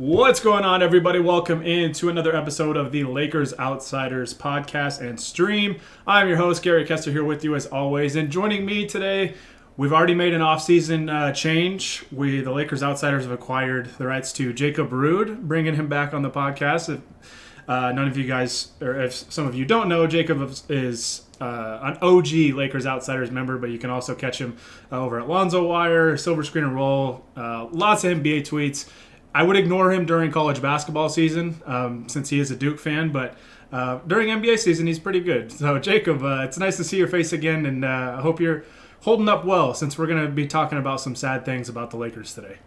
What's going on, everybody? Welcome into another episode of the Lakers Outsiders podcast and stream. I'm your host, Gary Kester, here with you as always. And joining me today, we've already made an offseason change. The Lakers Outsiders have acquired the rights to Jacob Rude, bringing him back on the podcast. If none of you guys, or if some of you don't know, Jacob is an OG Lakers Outsiders member, but you can also catch him over at Lonzo Wire, Silver Screen and Roll, lots of NBA tweets. I would ignore him during college basketball season since he is a Duke fan, but during NBA season, he's pretty good. So, Jacob, it's nice to see your face again, and I hope you're holding up well since we're going to be talking about some sad things about the Lakers today.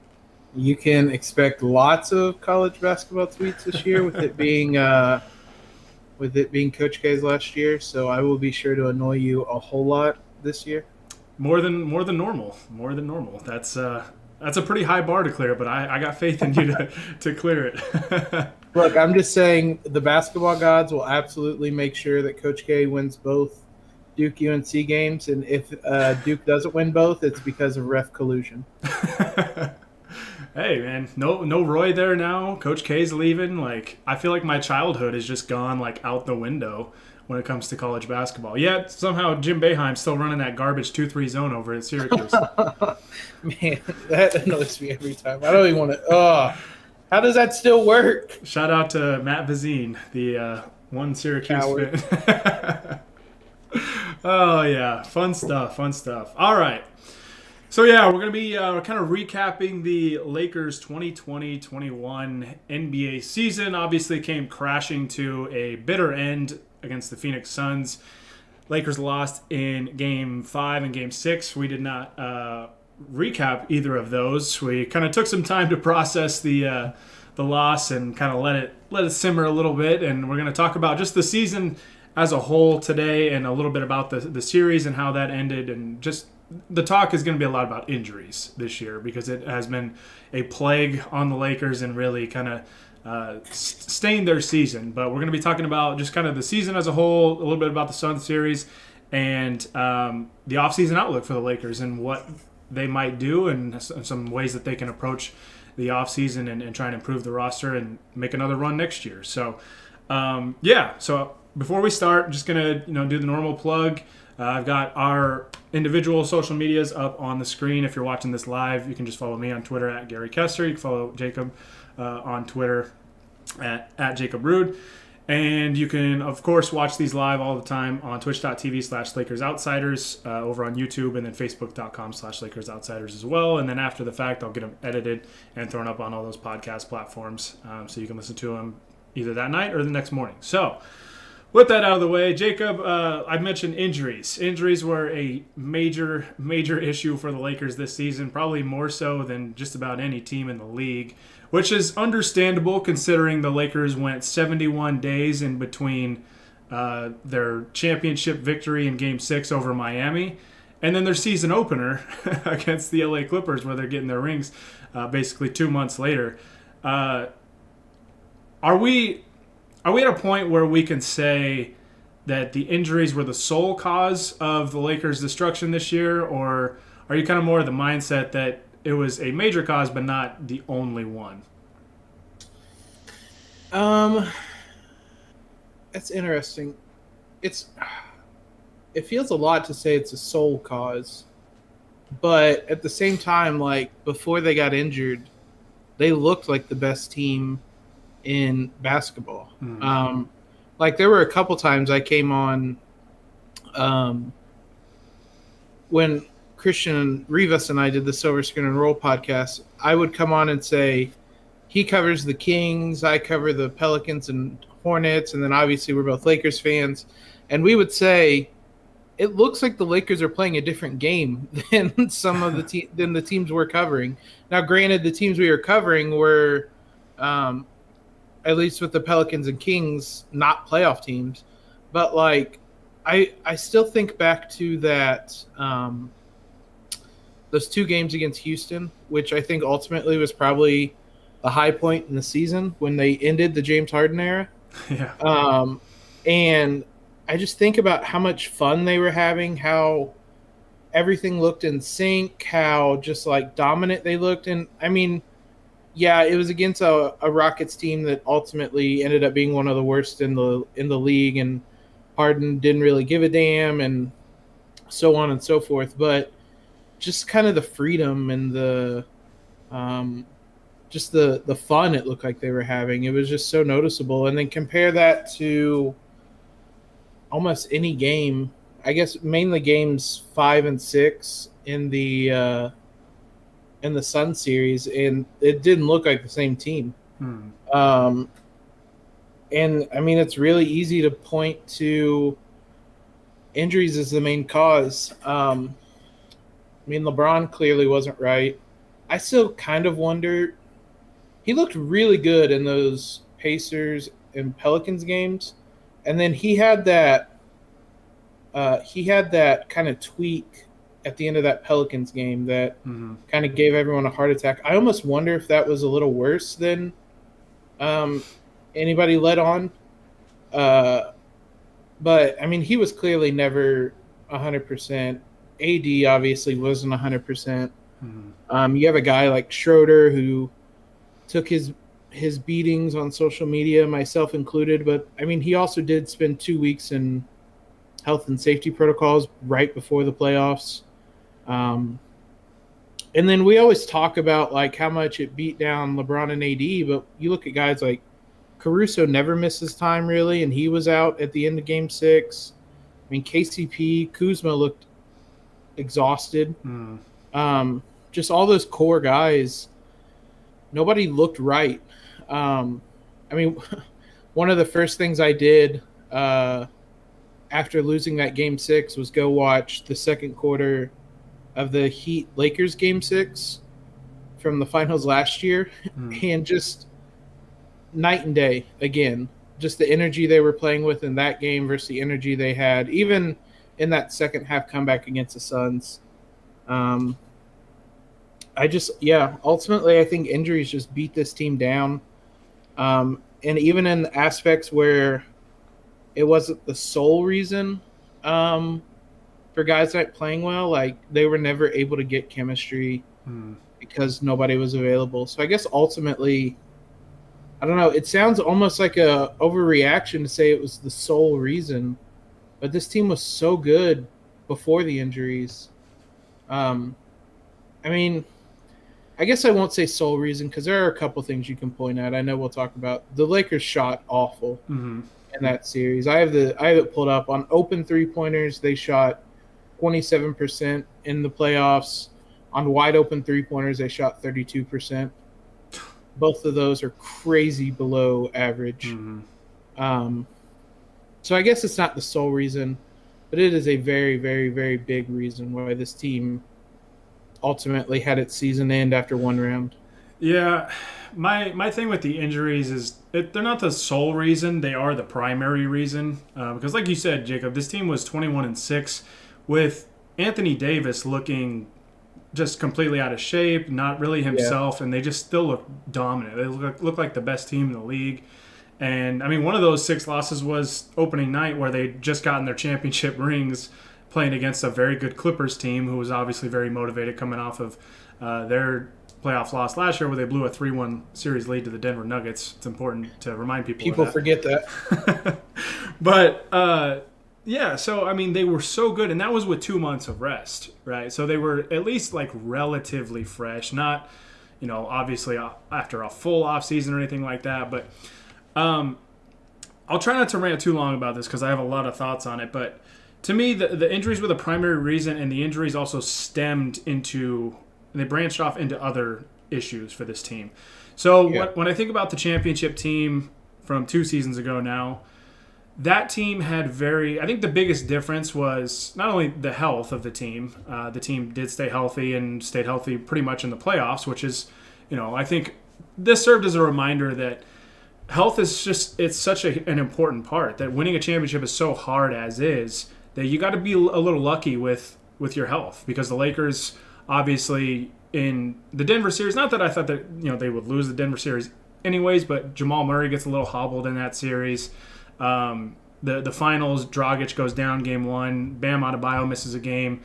You can expect lots of college basketball tweets this year with it being Coach K's last year, so I will be sure to annoy you a whole lot this year. More than normal. That's a pretty high bar to clear, but I got faith in you to clear it. Look, I'm just saying the basketball gods will absolutely make sure that Coach K wins both Duke UNC games, and if Duke doesn't win both, it's because of ref collusion. Hey, man, no Roy there now. Coach K's leaving. I feel like my childhood has just gone out the window when it comes to college basketball. Yet somehow Jim Boeheim's still running that garbage 2-3 zone over at Syracuse. Man, that annoys me every time. I don't even want to. How does that still work? Shout out to Matt Vazine, the one Syracuse fan. Oh yeah, fun stuff. All right. So yeah, we're going to be kind of recapping the Lakers 2020-21 NBA season. Obviously came crashing to a bitter end against the Phoenix Suns. Lakers lost in Game 5 and Game 6. We did not recap either of those. We kind of took some time to process the loss and kind of let it simmer a little bit. And we're going to talk about just the season as a whole today and a little bit about the series and how that ended. And just the talk is going to be a lot about injuries this year because it has been a plague on the Lakers and really kind of stained their season. But we're going to be talking about just kind of the season as a whole, a little bit about the Suns series, and the offseason outlook for the Lakers and what they might do and some ways that they can approach the offseason and try and improve the roster and make another run next year. So, so before we start, I'm just going to do the normal plug. I've got our individual social medias up on the screen. If you're watching this live, you can just follow me on Twitter at Gary Kester. You can follow Jacob on Twitter at Jacob Rude. And you can, of course, watch these live all the time on twitch.tv/Lakers Outsiders, over on YouTube, and then facebook.com/Lakers Outsiders as well. And then after the fact, I'll get them edited and thrown up on all those podcast platforms so you can listen to them either that night or the next morning. So with that out of the way, Jacob, I mentioned injuries. Injuries were a major issue for the Lakers this season, probably more so than just about any team in the league, which is understandable considering the Lakers went 71 days in between their championship victory in Game 6 over Miami and then their season opener against the LA Clippers where they're getting their rings basically 2 months later. Are we at a point where we can say that the injuries were the sole cause of the Lakers' destruction this year, or are you kind of more of the mindset that it was a major cause but not the only one? That's interesting. It feels a lot to say it's a sole cause, but at the same time, before they got injured, they looked like the best team in basketball. There were a couple times I came on when Christian Rivas and I did the Silver Screen and Roll podcast. I would come on and say he covers the Kings, I cover the Pelicans and Hornets, and then obviously we're both Lakers fans, and we would say it looks like the Lakers are playing a different game than some of than the teams we're covering. Now, granted, the teams we were covering were at least with the Pelicans and Kings, not playoff teams. But, I still think back to that those 2 games against Houston, which I think ultimately was probably the high point in the season when they ended the James Harden era. Yeah. And I just think about how much fun they were having, how everything looked in sync, how just, dominant they looked. And, I mean, Yeah, it was against a Rockets team that ultimately ended up being one of the worst in the league, and Harden didn't really give a damn, and so on and so forth. But just kind of the freedom and the just the fun it looked like they were having. It was just so noticeable. And then compare that to almost any game. I guess mainly games 5 and 6 in the Sun series, and it didn't look like the same team. Um, and I mean, it's really easy to point to injuries as the main cause. I mean, LeBron clearly wasn't right. I still kind of wonder. He looked really good in those Pacers and Pelicans games, and then he had that. He had that kind of tweak at the end of that Pelicans game that kind of gave everyone a heart attack. I almost wonder if that was a little worse than anybody let on. But I mean, he was clearly never 100%. AD obviously wasn't 100%. You have a guy like Schroeder who took his beatings on social media, myself included. But I mean, he also did spend 2 weeks in health and safety protocols right before the playoffs. And then we always talk about like how much it beat down LeBron and AD, but you look at guys like Caruso never misses time really, and he was out at the end of Game 6. I mean, KCP, Kuzma looked exhausted. Just all those core guys, nobody looked right. I mean, one of the first things I did after losing that Game 6 was go watch the second quarter of the Heat Lakers Game 6 from the finals last year, and just night and day again. Just the energy they were playing with in that game versus the energy they had even in that second half comeback against the Suns. Ultimately I think injuries just beat this team down. And even in aspects where it wasn't the sole reason for guys not playing well, like they were never able to get chemistry because nobody was available. So I guess ultimately, I don't know, it sounds almost like a overreaction to say it was the sole reason, but this team was so good before the injuries. I mean, I guess I won't say sole reason because there are a couple things you can point at. I know we'll talk about the Lakers shot awful in that series. I have it pulled up on open 3-pointers. They shot 27% in the playoffs. On wide open 3-pointers, they shot 32%. Both of those are crazy below average. So I guess it's not the sole reason, but it is a very, very, very big reason why this team ultimately had its season end after one round. Yeah, my thing with the injuries is they're not the sole reason; they are the primary reason. Because, like you said, Jacob, this team was 21-6 with Anthony Davis looking just completely out of shape, not really himself, and they just still look dominant. They look like the best team in the league. And I mean, one of those 6 losses was opening night, where they just gotten their championship rings, playing against a very good Clippers team who was obviously very motivated coming off of their playoff loss last year where they blew a 3-1 series lead to the Denver Nuggets. It's important to remind people of that. Forget that. But, so, I mean, they were so good, and that was with 2 months of rest, right? So they were at least, like, relatively fresh, not, obviously after a full offseason or anything like that. But I'll try not to rant too long about this because I have a lot of thoughts on it, but to me, the injuries were the primary reason, and the injuries also they branched off into other issues for this team. So when I think about the championship team from 2 seasons ago now, that team had I think the biggest difference was not only the health of the team. The team did stay healthy and stayed healthy pretty much in the playoffs, which is, I think this served as a reminder that health is it's such an important part, that winning a championship is so hard as is, that you got to be a little lucky with your health, because the Lakers obviously in the Denver series, not that I thought that they would lose the Denver series anyways, but Jamal Murray gets a little hobbled in that series. The finals, Dragic goes down game 1, Bam Adebayo misses a game,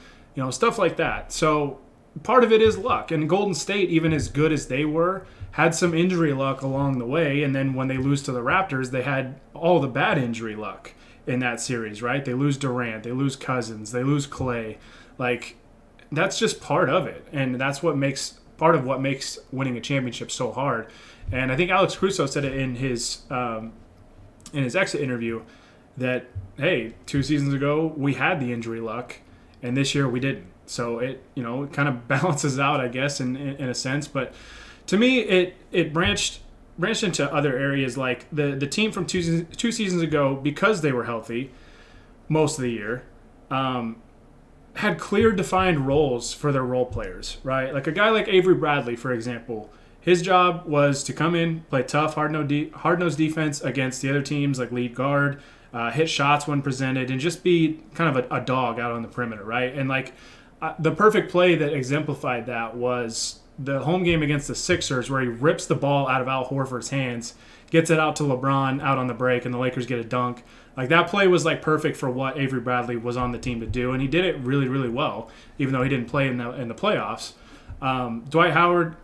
stuff like that. So part of it is luck. And Golden State, even as good as they were, had some injury luck along the way. And then when they lose to the Raptors, they had all the bad injury luck in that series, right? They lose Durant, they lose Cousins, they lose Clay. Like, that's just part of it. And that's part of what makes winning a championship so hard. And I think Alex Caruso said it in his exit interview that, hey, 2 seasons ago we had the injury luck, and this year we didn't. So it kind of balances out, I guess, in a sense. But to me, it branched into other areas, like the team from two seasons ago, because they were healthy most of the year, had clear defined roles for their role players, right? Like a guy like Avery Bradley, for example, his job was to come in, play tough, hard-nosed defense against the other teams, like lead guard, hit shots when presented, and just be kind of a dog out on the perimeter, right? And like the perfect play that exemplified that was the home game against the Sixers, where he rips the ball out of Al Horford's hands, gets it out to LeBron out on the break, and the Lakers get a dunk. Like, that play was like perfect for what Avery Bradley was on the team to do, and he did it really, really well, even though he didn't play in the playoffs. Dwight Howard,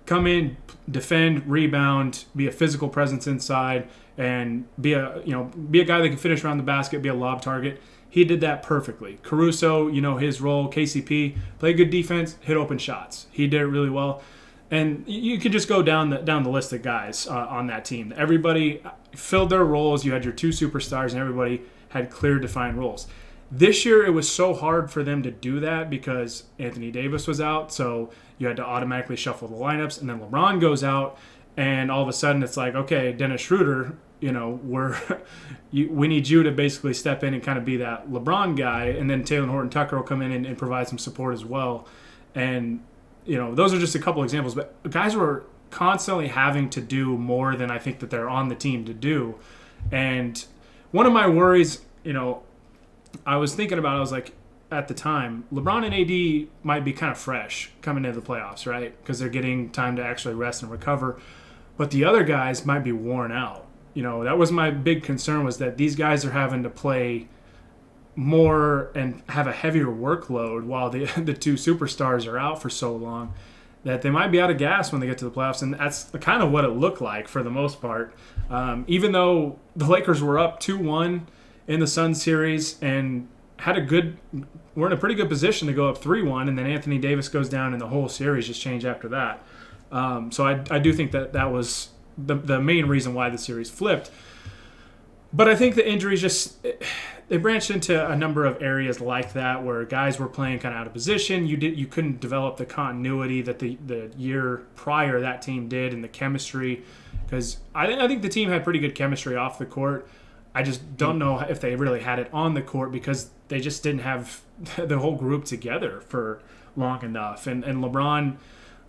come in, defend, rebound, be a physical presence inside, and be a guy that can finish around the basket, be a lob target. He did that perfectly. Caruso, his role, KCP, play good defense, hit open shots. He did it really well. And you could just go down the list of guys on that team. Everybody filled their roles. You had your 2 superstars, and everybody had clear, defined roles. This year, it was so hard for them to do that because Anthony Davis was out, so you had to automatically shuffle the lineups. And then LeBron goes out, and all of a sudden it's like, okay, Dennis Schroeder, we need you to basically step in and kind of be that LeBron guy. And then Taylor Horton-Tucker will come in and provide some support as well. And those are just a couple examples, but guys were constantly having to do more than I think that they're on the team to do. And one of my worries, I was thinking about, I was like, at the time, LeBron and AD might be kind of fresh coming into the playoffs, right? Because they're getting time to actually rest and recover. But the other guys might be worn out. That was my big concern, was that these guys are having to play more and have a heavier workload while the 2 superstars are out for so long, that they might be out of gas when they get to the playoffs. And that's kind of what it looked like for the most part. Even though the Lakers were up 2-1 in the Suns series and were in a pretty good position to go up 3-1, and then Anthony Davis goes down and the whole series just changed after that. So I do think that was the main reason why the series flipped. But I think the injuries they branched into a number of areas like that, where guys were playing kind of out of position. You couldn't develop the continuity that the year prior that team did, and the chemistry, because I think the team had pretty good chemistry off the court. I just don't know if they really had it on the court, because they just didn't have the whole group together for long enough. And LeBron,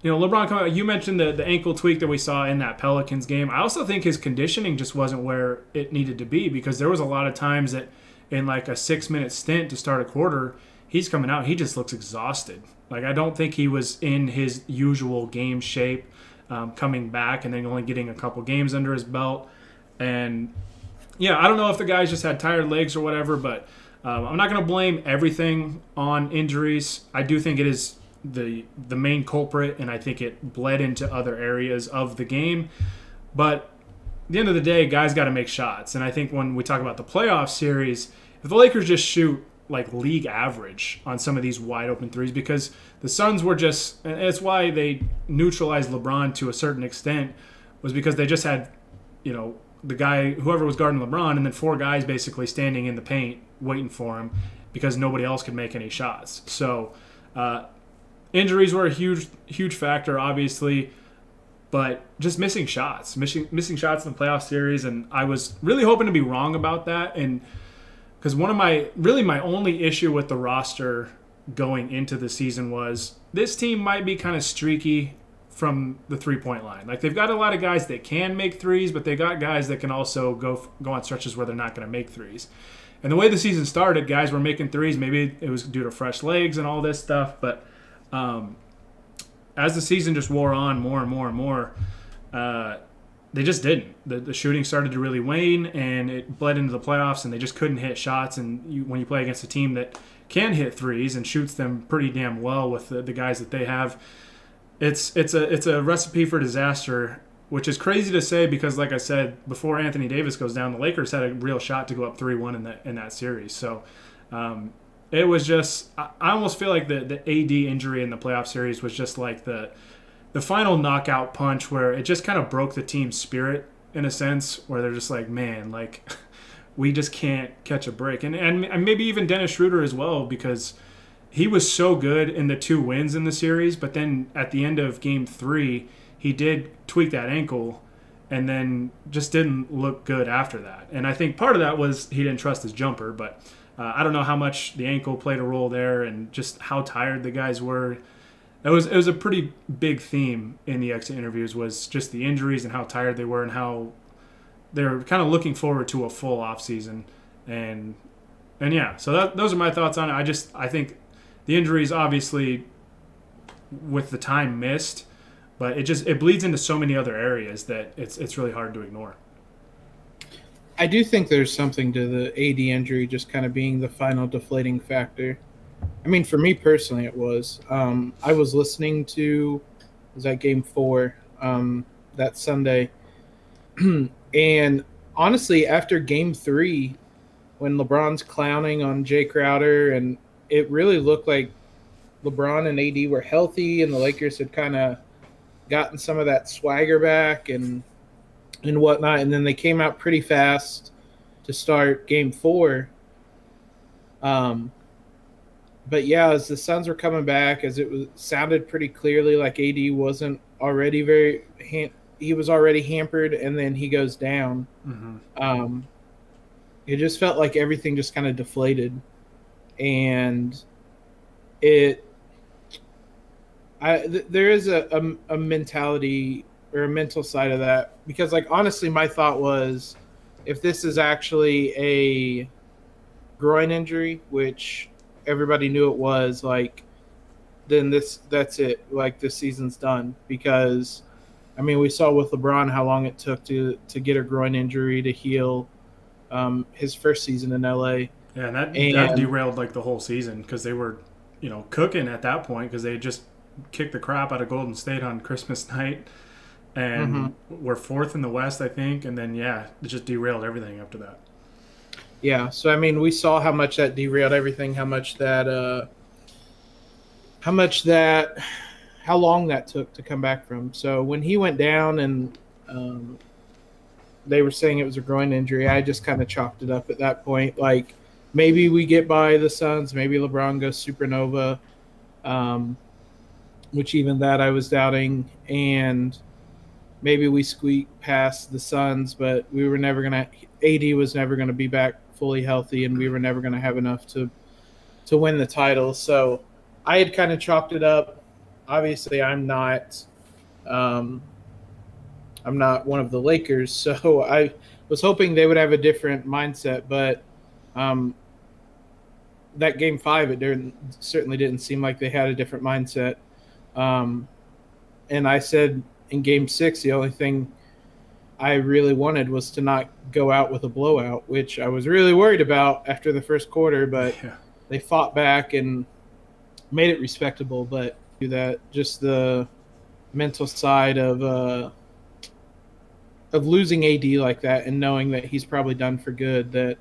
LeBron coming out, you mentioned the ankle tweak that we saw in that Pelicans game. I also think his conditioning just wasn't where it needed to be, because there was a lot of times that in like a 6-minute stint to start a quarter, he's coming out, he just looks exhausted. Like, I don't think he was in his usual game shape coming back, and then only getting a couple games under his belt. And yeah, I don't know if the guys just had tired legs or whatever, but I'm not going to blame everything on injuries. I do think it is the main culprit, and I think it bled into other areas of the game. But at the end of the day, guys got to make shots. And I think when we talk about the playoff series, if the Lakers just shoot like league average on some of these wide open threes, because the Suns were just, and it's why they neutralized LeBron to a certain extent, was because they just had, the guy, whoever was guarding LeBron, and then 4 guys basically standing in the paint waiting for him, because nobody else could make any shots. So injuries were a huge factor, obviously, but just missing shots in the playoff series. And I was really hoping to be wrong about that, and because my only issue with the roster going into the season was this team might be kind of streaky from the 3-point line. Like, they've got a lot of guys that can make threes, but they got guys that can also go on stretches where they're not going to make threes. And the way the season started, guys were making threes. Maybe it was due to fresh legs and all this stuff, but as the season just wore on more and more and more, they just didn't. The shooting started to really wane, and it bled into the playoffs, and they just couldn't hit shots. And when you play against a team that can hit threes and shoots them pretty damn well with the guys that they have. It's a recipe for disaster, which is crazy to say because, like I said, before Anthony Davis goes down, the Lakers had a real shot to go up 3-1 in that series. So it was just, I almost feel like the AD injury in the playoff series was just like the final knockout punch where it just kind of broke the team's spirit in a sense, where they're just like, man, like we just can't catch a break. And maybe even Dennis Schroeder as well, because he was so good in the 2 wins in the series, but then at the end of game 3, he did tweak that ankle and then just didn't look good after that. And I think part of that was he didn't trust his jumper, but I don't know how much the ankle played a role there and just how tired the guys were. It was a pretty big theme in the exit interviews, was just the injuries and how tired they were and how they're kind of looking forward to a full offseason. And yeah, so those are my thoughts on it. I think the injuries, obviously, with the time missed, but it bleeds into so many other areas that it's really hard to ignore. I do think there's something to the AD injury just kind of being the final deflating factor. I mean, for me personally, it was. I was listening to, was that game 4 that Sunday, and honestly, after game 3, when LeBron's clowning on Jay Crowder, and it really looked like LeBron and AD were healthy, and the Lakers had kind of gotten some of that swagger back and whatnot, and then they came out pretty fast to start game 4. But yeah, as the Suns were coming back, as it sounded pretty clearly like AD wasn't already he was already hampered, and then he goes down. Mm-hmm. It just felt like everything just kind of deflated, and there is a mentality or a mental side of that, because like honestly, my thought was, if this is actually a groin injury, which everybody knew it was, like, then that's it. Like, this season's done, because I mean, we saw with LeBron how long it took to get a groin injury to heal his first season in LA. Yeah, and that derailed like the whole season, because they were, cooking at that point, because they just kicked the crap out of Golden State on Christmas night, and were 4th in the West, I think, and then it just derailed everything after that. Yeah, so I mean, we saw how much that derailed everything, how long that took to come back from. So when he went down and they were saying it was a groin injury, I just kind of chalked it up at that point. Like, maybe we get by the Suns, maybe LeBron goes supernova, which even that I was doubting, and maybe we squeak past the Suns, but we were never going to – AD was never going to be back fully healthy, and we were never going to have enough to win the title. So I had kind of chalked it up. Obviously, I'm not one of the Lakers, so I was hoping they would have a different mindset. But that Game 5, it certainly didn't seem like they had a different mindset. And I said in Game 6, the only thing I really wanted was to not go out with a blowout, which I was really worried about after the first quarter. But they fought back and made it respectable. But that just the mental side of losing AD like that, and knowing that he's probably done for good,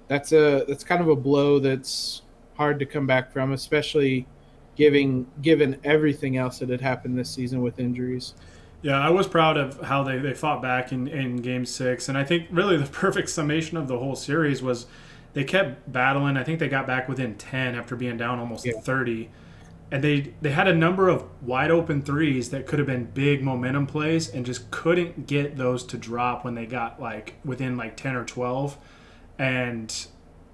that's kind of a blow that's hard to come back from, especially given everything else that had happened this season with injuries. Yeah, I was proud of how they fought back in Game 6, and I think really the perfect summation of the whole series was they kept battling. I think they got back within 10 after being down almost 30. And they had a number of wide open threes that could have been big momentum plays, and just couldn't get those to drop when they got like within like 10 or 12. And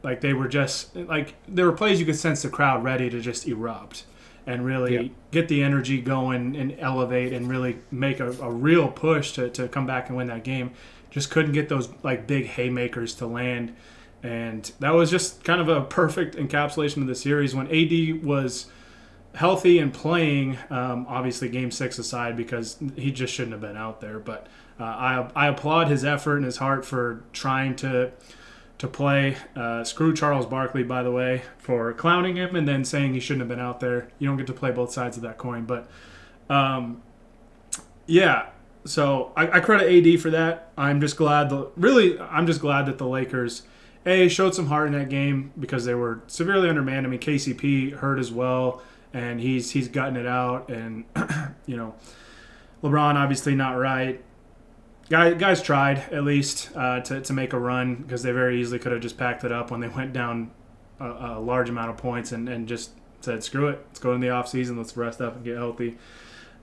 like they were just like, there were plays you could sense the crowd ready to just erupt and really get the energy going and elevate and really make a real push to come back and win that game. Just couldn't get those like big haymakers to land. And that was just kind of a perfect encapsulation of the series when AD was healthy and playing, obviously Game 6 aside, because he just shouldn't have been out there. But I applaud his effort and his heart for trying to to play. Screw Charles Barkley, by the way, for clowning him and then saying he shouldn't have been out there. You don't get to play both sides of that coin. But, yeah, so I credit AD for that. I'm just glad that the Lakers, showed some heart in that game because they were severely undermanned. I mean, KCP hurt as well, and he's gutting it out. And, LeBron obviously not right. Guys tried, at least, to make a run because they very easily could have just packed it up when they went down a large amount of points and just said, screw it, let's go in the offseason, let's rest up and get healthy.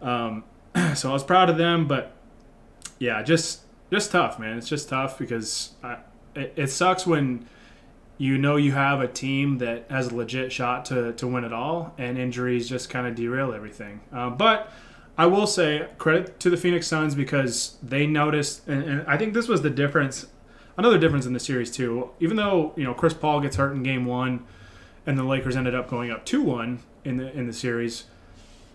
So I was proud of them, but, yeah, just tough, man. It's just tough because it sucks when you have a team that has a legit shot to win it all, and injuries just kind of derail everything. But I will say credit to the Phoenix Suns because they noticed, and I think this was the difference, another difference in the series too. Even though Chris Paul gets hurt in Game 1, and the Lakers ended up going up 2-1 in the series.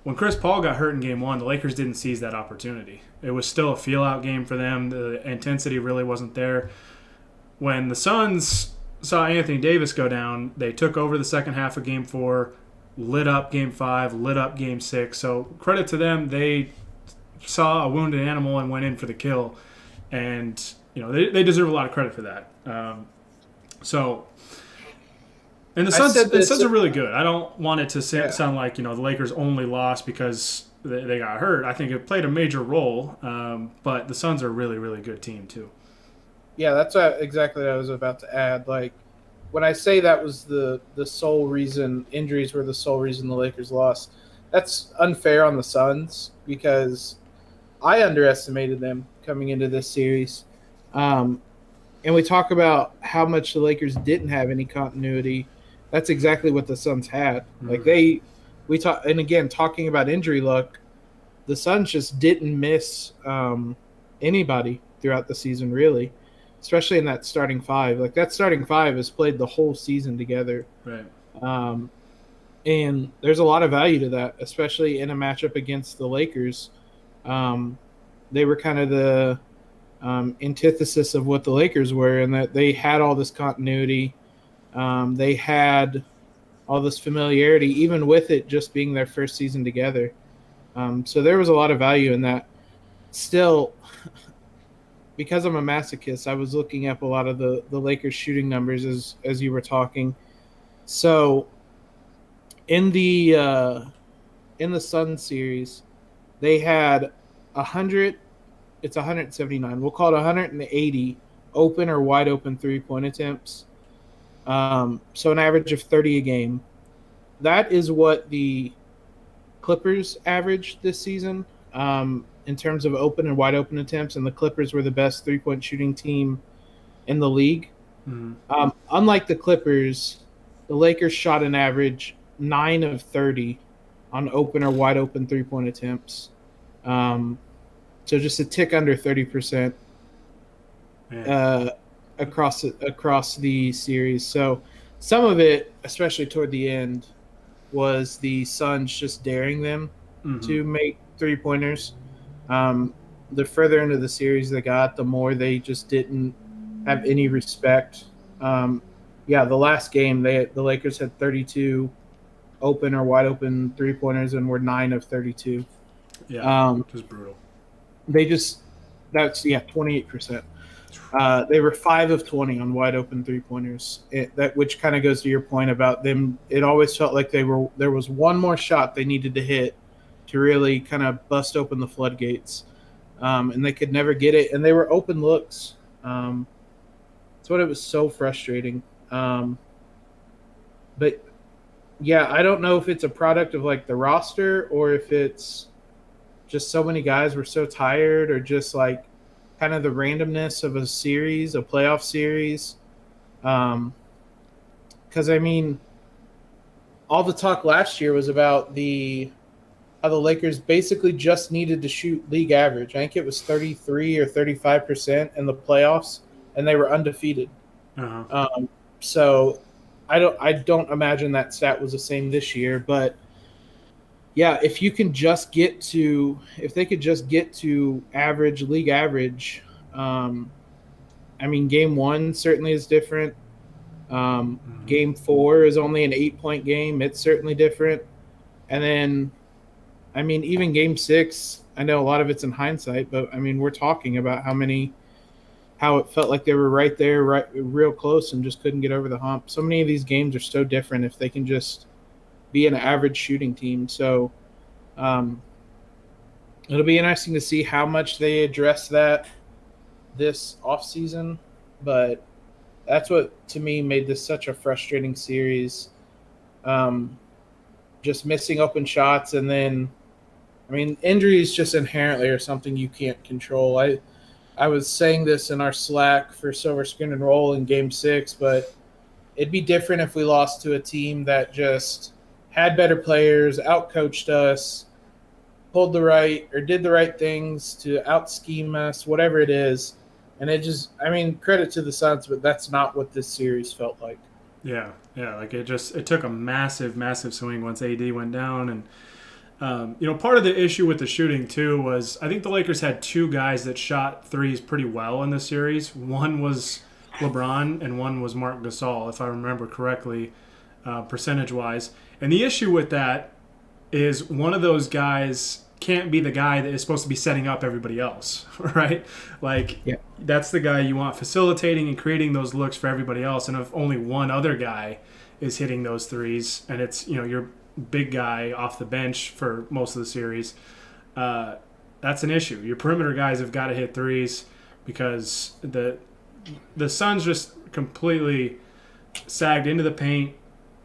When Chris Paul got hurt in Game 1, the Lakers didn't seize that opportunity. It was still a feel-out game for them. The intensity really wasn't there. When the Suns saw Anthony Davis go down, they took over the second half of Game 4. Lit up Game 5, lit up Game 6. So credit to them. They saw a wounded animal and went in for the kill. And, they deserve a lot of credit for that. And the Suns are really good. I don't want it to sound like, the Lakers only lost because they got hurt. I think it played a major role. But the Suns are a really, really good team, too. Yeah, that's exactly what I was about to add. Like, when I say that was the sole reason, injuries were the sole reason the Lakers lost, that's unfair on the Suns because I underestimated them coming into this series. And we talk about how much the Lakers didn't have any continuity. That's exactly what the Suns had. Mm-hmm. And again, talking about injury luck, the Suns just didn't miss anybody throughout the season, really. Especially in that starting five. Like, that starting five has played the whole season together. Right. And there's a lot of value to that, especially in a matchup against the Lakers. They were kind of the antithesis of what the Lakers were in that they had all this continuity. They had all this familiarity, even with it just being their first season together. So there was a lot of value in that. Still, because I'm a masochist, I was looking up a lot of the Lakers shooting numbers as you were talking. So in the Suns series, they had 100. It's 179. We'll call it 180 open or wide open 3-point attempts. So an average of 30 a game. That is what the Clippers averaged this season. In terms of open and wide open attempts, and the Clippers were the best 3-point shooting team in the league. Mm-hmm. Unlike the Clippers, the Lakers shot an average 9 of 30 on open or wide open 3-point attempts. So just a tick under 30% across the series. So some of it, especially toward the end, was the Suns just daring them to make 3-pointers. The further into the series they got, the more they just didn't have any respect. The last game, the Lakers had 32 open or wide open 3-pointers and were 9 of 32. Yeah, just brutal. That's 28%. They were 5 of 20 on wide open 3-pointers. Which kind of goes to your point about them. It always felt like there was one more shot they needed to hit to really kind of bust open the floodgates. And they could never get it. And they were open looks. That's what it was so frustrating. But, yeah, I don't know if it's a product of, like, the roster or if it's just so many guys were so tired or just, like, kind of the randomness of a playoff series. Because, I mean, all the talk last year was about how the Lakers basically just needed to shoot league average. I think it was 33 or 35% in the playoffs, and they were undefeated. Uh-huh. So I don't imagine that stat was the same this year, but yeah, if they could just get to league average I mean, game 1 certainly is different. Game 4 is only an 8-point game. It's certainly different. And then, I mean, even game 6, I know a lot of it's in hindsight, but I mean, we're talking about how it felt like they were right there, right, real close, and just couldn't get over the hump. So many of these games are so different if they can just be an average shooting team. So it'll be interesting to see how much they address that this offseason. But that's what, to me, made this such a frustrating series. Just missing open shots, and then, I mean, injuries just inherently are something you can't control. I was saying this in our Slack for Silver Screen and Roll in Game 6, but it'd be different if we lost to a team that just had better players, outcoached us, did the right things to out-scheme us, whatever it is. And it just, I mean, credit to the Suns, but that's not what this series felt like. Yeah, like it took a massive, massive swing once AD went down. And part of the issue with the shooting, too, was I think the Lakers had 2 guys that shot threes pretty well in the series. One was LeBron and one was Marc Gasol, if I remember correctly, percentage-wise. And the issue with that is one of those guys can't be the guy that is supposed to be setting up everybody else, right? Like, That's the guy you want facilitating and creating those looks for everybody else. And if only one other guy is hitting those threes, and it's, your big guy off the bench for most of the series, that's an issue. Your perimeter guys have got to hit threes because the Suns just completely sagged into the paint,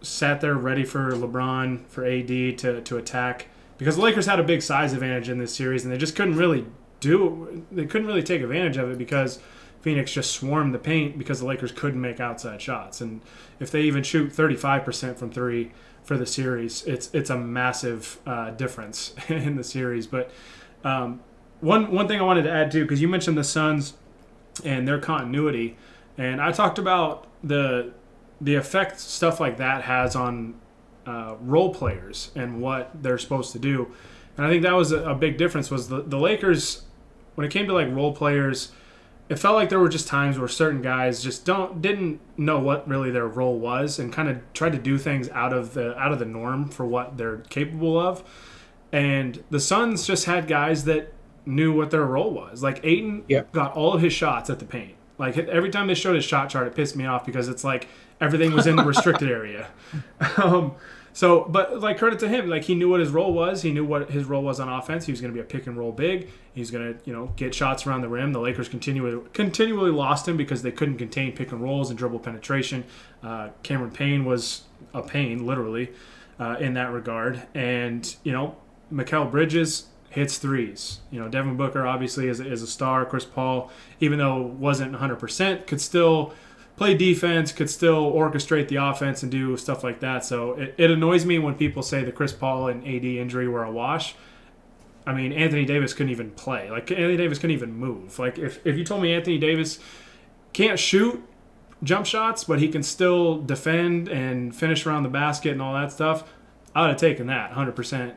sat there ready for LeBron, for AD to attack, because the Lakers had a big size advantage in this series, and they just couldn't really take advantage of it because Phoenix just swarmed the paint because the Lakers couldn't make outside shots. And if they even shoot 35% from 3 for the series, it's a massive difference in the series. But one thing I wanted to add too, because you mentioned the Suns and their continuity, and I talked about the effect stuff like that has on role players and what they're supposed to do. And I think that was a big difference was the Lakers, when it came to like role players, it felt like there were just times where certain guys just didn't know what really their role was and kind of tried to do things out of the norm for what they're capable of. And the Suns just had guys that knew what their role was. Like Ayton got all of his shots at the paint. Like every time they showed his shot chart, it pissed me off because it's like everything was in the restricted area. But like credit to him, like he knew what his role was. He knew what his role was on offense. He was going to be a pick and roll big. He's going to, get shots around the rim. The Lakers continually lost him because they couldn't contain pick and rolls and dribble penetration. Cameron Payne was a pain, literally, in that regard. And Mikal Bridges hits threes. Devin Booker obviously is a star. Chris Paul, even though wasn't 100%, could still play defense, could still orchestrate the offense and do stuff like that. So it annoys me when people say the Chris Paul and AD injury were a wash. I mean, Anthony Davis couldn't even play. Like, Anthony Davis couldn't even move. Like, if you told me Anthony Davis can't shoot jump shots, but he can still defend and finish around the basket and all that stuff, I would have taken that 100%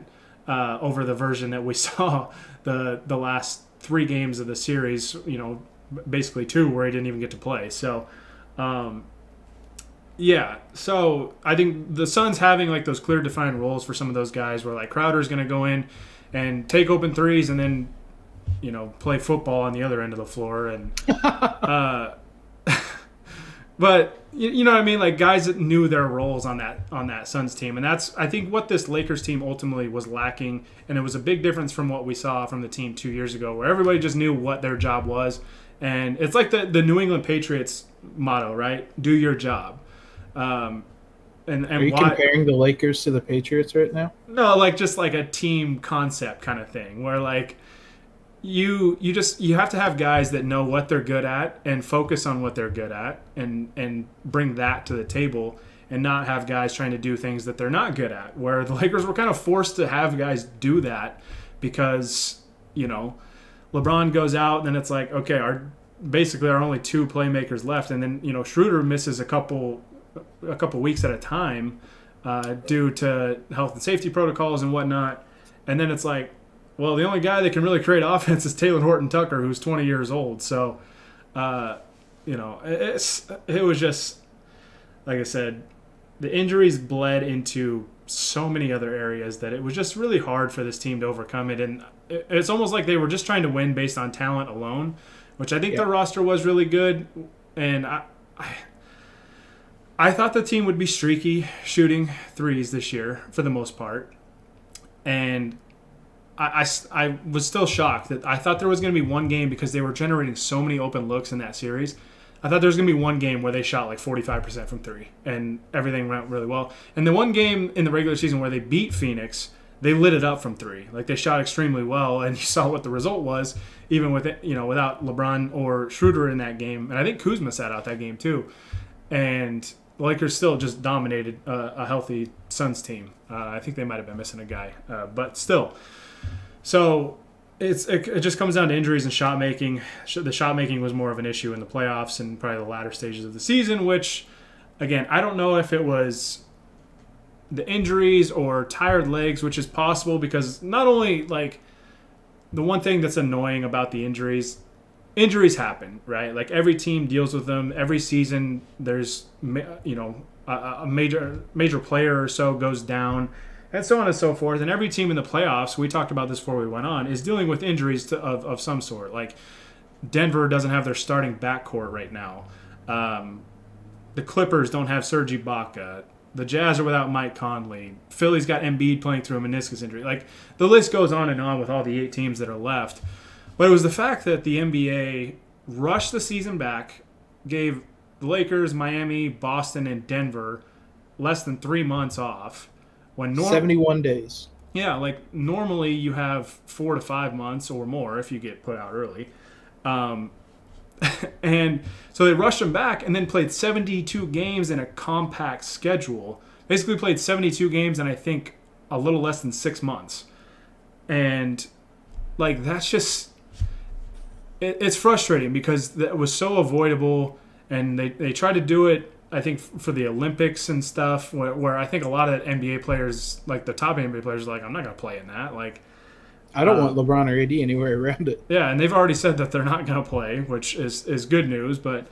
over the version that we saw the last 3 games of the series, basically 2 where he didn't even get to play. So, so I think the Suns having like those clear defined roles for some of those guys where like Crowder's going to go in and take open threes and then, play football on the other end of the floor. And, but you know what I mean? Like guys that knew their roles on that Suns team. And that's, I think, what this Lakers team ultimately was lacking. And it was a big difference from what we saw from the team 2 years ago where everybody just knew what their job was. And it's like the New England Patriots motto, right? Do your job. And are you comparing the Lakers to the Patriots right now? No, like just like a team concept kind of thing where like you have to have guys that know what they're good at and focus on what they're good at and bring that to the table and not have guys trying to do things that they're not good at, where the Lakers were kind of forced to have guys do that because, LeBron goes out, and then it's like, okay, our only 2 playmakers left, and then Schroeder misses a couple weeks at a time due to health and safety protocols and whatnot, and then it's like, well, the only guy that can really create offense is Taylor Horton Tucker, who's 20 years old. So it was just, like I said, the injuries bled into so many other areas that it was just really hard for this team to overcome it. And it's almost like they were just trying to win based on talent alone, which I think the roster was really good. And I thought the team would be streaky shooting threes this year for the most part. And I was still shocked that I thought there was going to be one game, because they were generating so many open looks in that series. I thought there was going to be one game where they shot like 45% from three and everything went really well. And the one game in the regular season where they beat Phoenix, they lit it up from three. Like, they shot extremely well, and you saw what the result was, even with it, without LeBron or Schroeder in that game. And I think Kuzma sat out that game too. And the Lakers still just dominated a healthy Suns team. I think they might have been missing a guy, but still. So it just comes down to injuries and shot making. The shot making was more of an issue in the playoffs and probably the latter stages of the season, which, again, I don't know if it was the injuries or tired legs, which is possible, because not only, like, the one thing that's annoying about the injuries happen, right? Like, every team deals with them. Every season there's, a major player or so goes down, and so on and so forth. And every team in the playoffs, we talked about this before we went on, is dealing with injuries of some sort. Like, Denver doesn't have their starting backcourt right now. The Clippers don't have Serge Ibaka. The Jazz are without Mike Conley. Philly's got Embiid playing through a meniscus injury. Like, the list goes on and on with all the 8 teams that are left. But it was the fact that the NBA rushed the season back, gave the Lakers, Miami, Boston, and Denver less than 3 months off. 71 days. Yeah, like, normally you have 4 to 5 months or more if you get put out early. And so they rushed them back and then played 72 games in a compact schedule. Basically played 72 games in, I think, a little less than 6 months. And, like, that's just... It's frustrating because it was so avoidable, and they tried to do it, I think, for the Olympics and stuff, where I think a lot of NBA players, like the top NBA players, are like, I'm not going to play in that. Like, I don't want LeBron or AD anywhere around it. Yeah, and they've already said that they're not going to play, which is good news. But,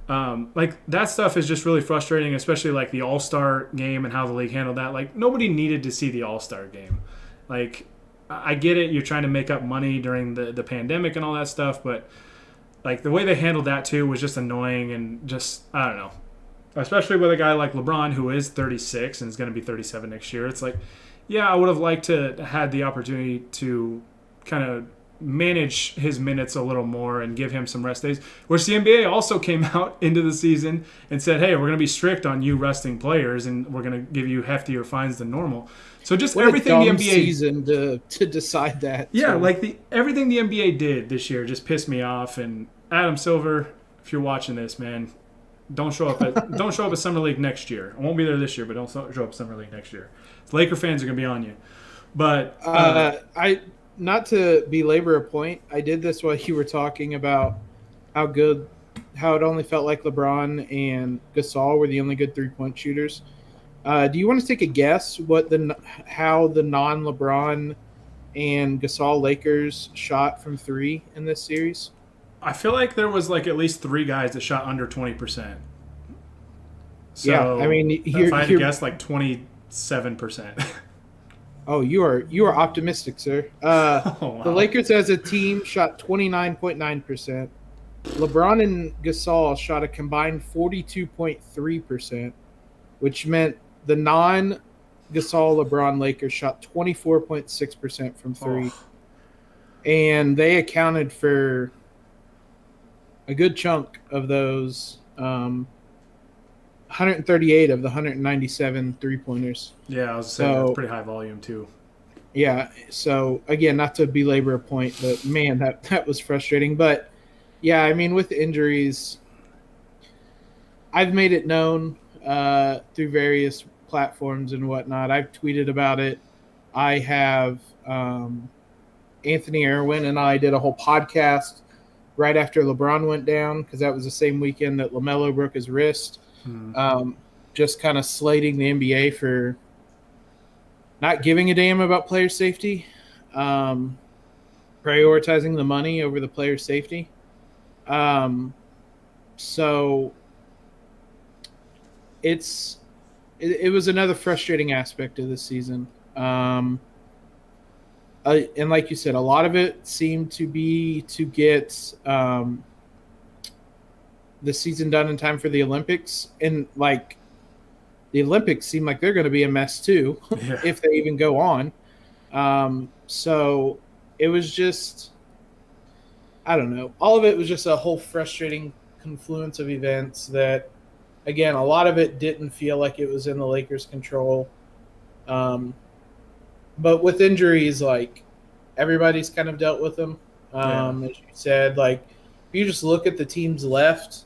like, that stuff is just really frustrating, especially, like, the All-Star game and how the league handled that. Like, nobody needed to see the All-Star game. Like, I get it. You're trying to make up money during the pandemic and all that stuff. But, like, the way they handled that, too, was just annoying and just, I don't know. Especially with a guy like LeBron, who is 36 and is going to be 37 next year. It's like, yeah, I would have liked to have had the opportunity to kind of manage his minutes a little more and give him some rest days. Which the NBA also came out into the season and said, hey, we're going to be strict on you resting players, and we're going to give you heftier fines than normal. So just what everything the NBA season to decide that. Yeah, like everything the NBA did this year just pissed me off. And Adam Silver, if you're watching this, man, don't show up at Summer League next year. I won't be there this year, but don't show up at Summer League next year. Laker fans are going to be on you. But I not to belabor a point, I did this while you were talking about how it only felt like LeBron and Gasol were the only good 3-point shooters. Do you want to take a guess how the non-LeBron and Gasol Lakers shot from 3 in this series? I feel like there was like at least 3 guys that shot under 20%. So yeah, I mean, if I had to guess, like 27%. Oh, you are optimistic, sir. Wow. The Lakers as a team shot 29.9%. LeBron and Gasol shot a combined 42.3%, which meant the non-Gasol LeBron Lakers shot 24.6% from 3. Oh. And they accounted for a good chunk of those 138 of the 197 3-pointers. Yeah, I was saying that's pretty high volume too. Yeah, so again, not to belabor a point, but man, that was frustrating. But yeah, I mean, with injuries, I've made it known through various platforms and whatnot. I've tweeted about it. I have Anthony Irwin and I did a whole podcast right after LeBron went down, because that was the same weekend that LaMelo broke his wrist. Just kind of slating the NBA for not giving a damn about player safety, prioritizing the money over the player safety. So it was another frustrating aspect of this season. And like you said, a lot of it seemed to be to get the season done in time for the Olympics. And like the Olympics seem like they're going to be a mess too, Yeah. if they even go on. So it was just, I don't know. All of it was just a whole frustrating confluence of events that, again, a lot of it didn't feel like it was in the Lakers' control. But with injuries, like, everybody's kind of dealt with them. As you said, like, if you just look at the teams left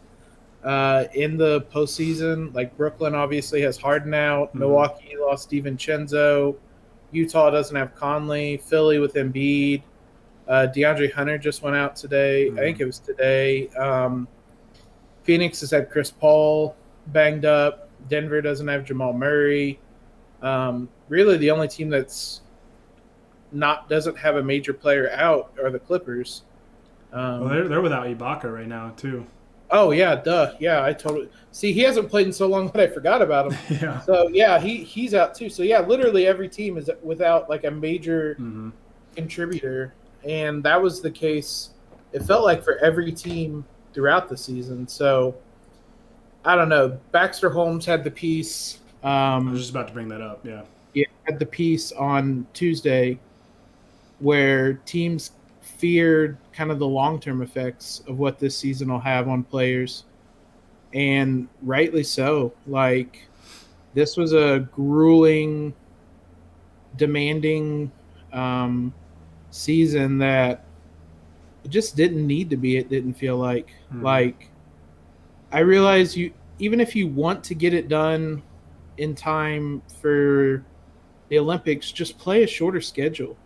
in the postseason, like Brooklyn obviously has Harden out. Mm-hmm. Milwaukee lost DiVincenzo. Utah doesn't have Conley. Philly with Embiid. DeAndre Hunter just went out today. Mm-hmm. I think it was today. Phoenix has had Chris Paul banged up. Denver doesn't have Jamal Murray. Really, the only team that's doesn't have a major player out are the Clippers. Well, they're without Ibaka right now too. Oh yeah, duh. Yeah, I totally see. He hasn't played in so long that I forgot about him. Yeah. So yeah, he's out too. So yeah, literally every team is without like a major contributor, and that was the case. It felt like for every team throughout the season. So I don't know. Baxter Holmes had the piece. I was just about to bring that up. Yeah. Yeah, had the piece on Tuesday where teams feared kind of the long-term effects of what this season will have on players, and rightly so. Like, this was a grueling, demanding season that it just didn't need to be. It didn't feel like. Like, I realize even if you want to get it done in time for the Olympics, just play a shorter schedule.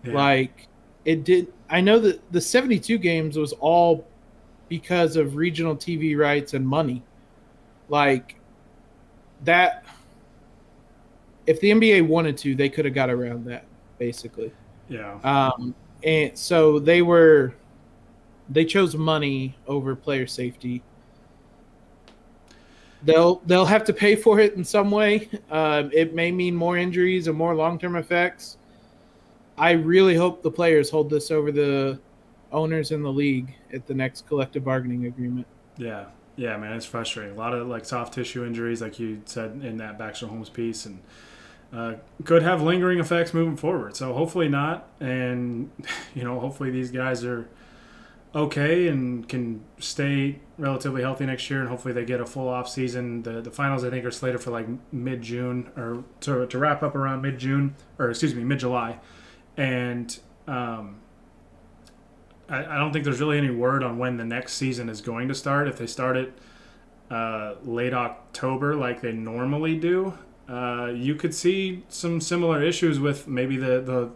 Yeah. Like, it did. I know that the 72 games was all because of regional TV rights and money. Like, that, if the NBA wanted to, they could have got around that, basically. Yeah. And so they chose money over player safety. They'll have to pay for it in some way. It may mean more injuries and more long-term effects. I really hope the players hold this over the owners in the league at the next collective bargaining agreement. Yeah, man, it's frustrating. A lot of like soft tissue injuries, like you said in that Baxter Holmes piece, and could have lingering effects moving forward. So hopefully not, and hopefully these guys are okay and can stay relatively healthy next year, and hopefully they get a full off season. The finals, I think, are slated for like mid-June, or to wrap up around mid-July. And I don't think there's really any word on when the next season is going to start. If they start it late October like they normally do, you could see some similar issues with maybe the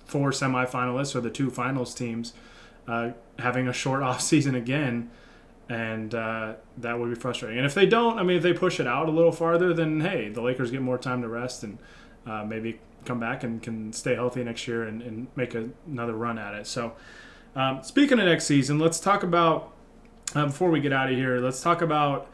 4 semifinalists or the 2 finals teams having a short off season again, and that would be frustrating. And if they don't, I mean, if they push it out a little farther, then hey, the Lakers get more time to rest and maybe come back and can stay healthy next year and make another run at it. So speaking of next season, let's talk about, before we get out of here, let's talk about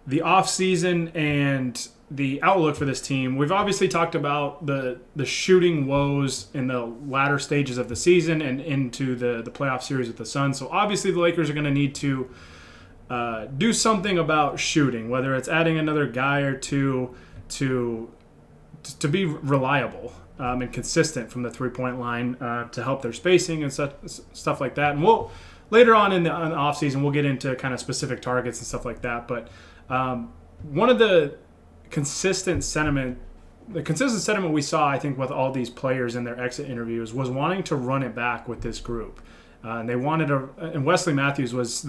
the offseason and the outlook for this team. We've obviously talked about the shooting woes in the latter stages of the season and into the playoff series with the Suns. So obviously the Lakers are going to need to do something about shooting, whether it's adding another guy or two to be reliable and consistent from the three-point line to help their spacing and stuff like that. And we'll later on in the offseason, we'll get into kind of specific targets and stuff like that. But one of the consistent sentiment we saw, I think, with all these players in their exit interviews was wanting to run it back with this group. And they wanted and Wesley Matthews was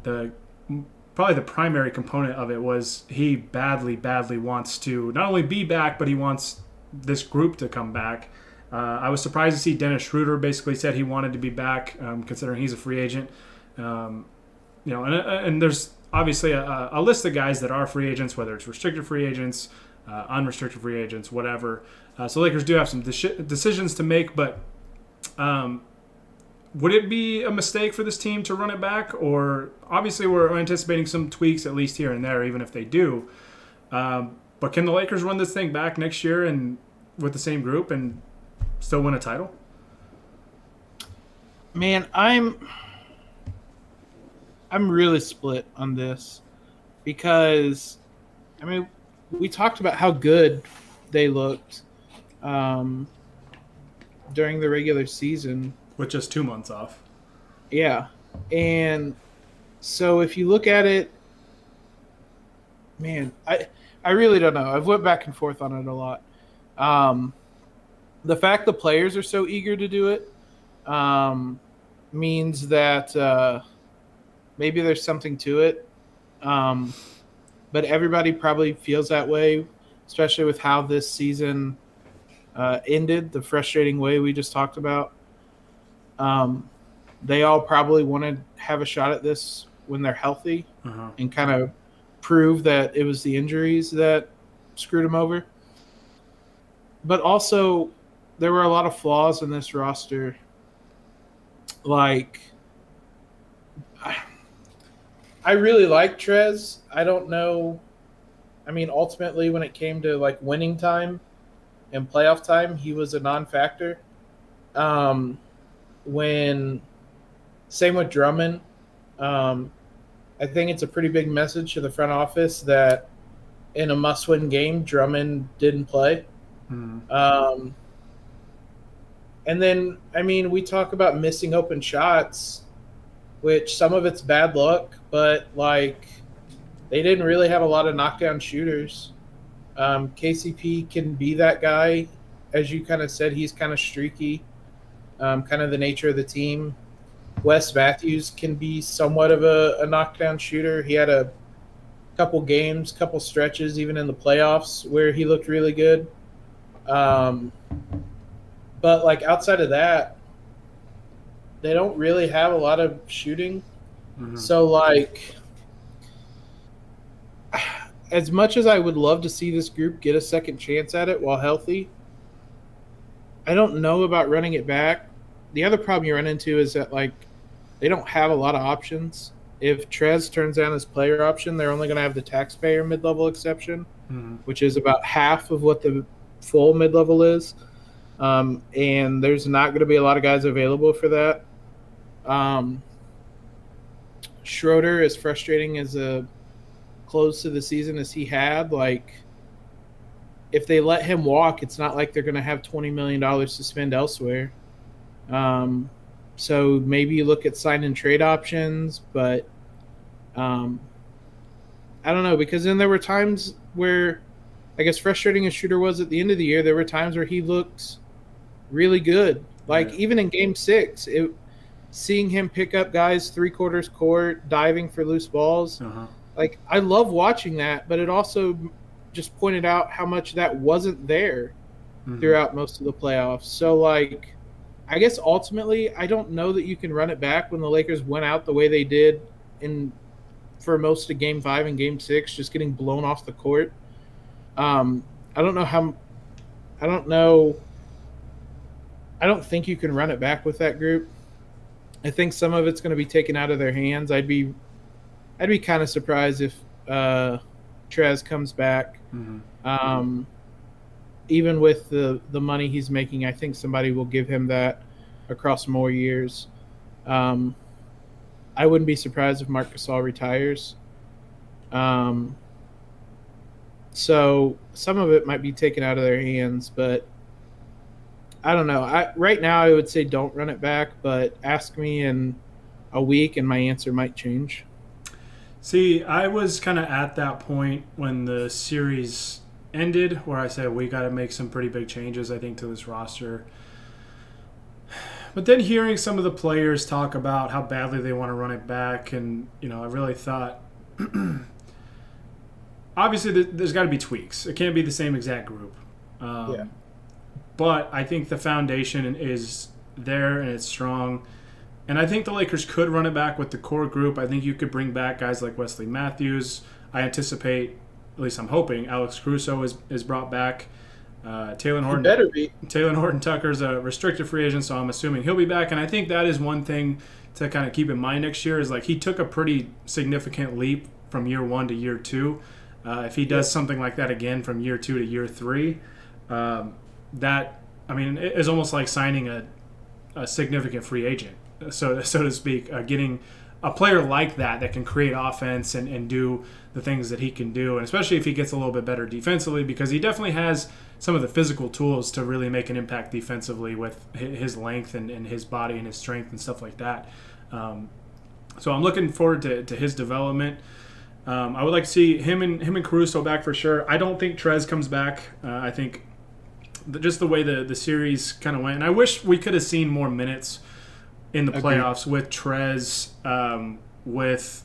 probably the primary component of it. Was he badly wants to not only be back, but he wants this group to come back. I was surprised to see Dennis Schroeder basically said he wanted to be back, considering he's a free agent. And there's obviously a list of guys that are free agents, whether it's restricted free agents, unrestricted free agents, whatever. So Lakers do have some decisions to make, but would it be a mistake for this team to run it back? Or obviously we're anticipating some tweaks at least here and there, even if they do. But can the Lakers run this thing back next year and with the same group and still win a title? Man, I'm really split on this because, I mean, we talked about how good they looked during the regular season. With just 2 months off. Yeah. And so if you look at it, man, I really don't know. I've went back and forth on it a lot. The fact the players are so eager to do it means that maybe there's something to it. But everybody probably feels that way, especially with how this season ended, the frustrating way we just talked about. They all probably want to have a shot at this when they're healthy and kind of prove that it was the injuries that screwed them over. But also, there were a lot of flaws in this roster. Like, I really like Trez. I don't know. I mean, ultimately, when it came to like winning time and playoff time, he was a non-factor. Same with Drummond. I think it's a pretty big message to the front office that in a must-win game, Drummond didn't play. And then, I mean, we talk about missing open shots, which some of it's bad luck, but like they didn't really have a lot of knockdown shooters. KCP can be that guy. As you kind of said, he's kind of streaky, kind of the nature of the team. Wes Matthews can be somewhat of a knockdown shooter. He had a couple games, couple stretches, even in the playoffs, where he looked really good. But like outside of that, they don't really have a lot of shooting. So like, as much as I would love to see this group get a second chance at it while healthy, I don't know about running it back. The other problem you run into is that like they don't have a lot of options. If Trez turns down his player option, they're only going to have the taxpayer mid-level exception, which is about half of what the full mid-level is. And there's not going to be a lot of guys available for that. Schroeder, as frustrating as a close to the season as he had, like if they let him walk, it's not like they're going to have $20 million to spend elsewhere. So maybe you look at sign and trade options, but I don't know, because then there were times where, I guess frustrating as Shooter was at the end of the year, there were times where he looked really good. Like even in Game 6, seeing him pick up guys 3/4 court, diving for loose balls, like I love watching that, but it also just pointed out how much that wasn't there throughout most of the playoffs. So like, I guess ultimately, I don't know that you can run it back when the Lakers went out the way they did for most of Game 5 and Game 6, just getting blown off the court. I don't think you can run it back with that group. I think some of it's going to be taken out of their hands. I'd be kind of surprised if Trez comes back. Even with the money he's making, I think somebody will give him that across more years. I wouldn't be surprised if Marc Gasol retires. So some of it might be taken out of their hands, but I don't know. Right now I would say don't run it back, but ask me in a week and my answer might change. See, I was kind of at that point when the series ended where I said we got to make some pretty big changes, I think, to this roster. But then hearing some of the players talk about how badly they want to run it back, and I really thought obviously there's got to be tweaks. It can't be the same exact group. But I think the foundation is there and it's strong. And I think the Lakers could run it back with the core group. I think you could bring back guys like Wesley Matthews. I anticipate, at least I'm hoping, Alex Caruso is brought back. Taylor Horton better be. Taylor Horton Tucker's a restricted free agent, so I'm assuming he'll be back. And I think that is one thing to kind of keep in mind next year is like he took a pretty significant leap from year 1 to year 2. If he does something like that again from year 2 to year 3, that, I mean, it is almost like signing a significant free agent, so to speak, getting a player like that can create offense and do the things that he can do, and especially if he gets a little bit better defensively, because he definitely has some of the physical tools to really make an impact defensively with his length and his body and his strength and stuff like that. So I'm looking forward to his development. I would like to see him and Caruso back for sure. I don't think Trez comes back. I think just the way the series kind of went, and I wish we could have seen more minutes in the playoffs with Trez, with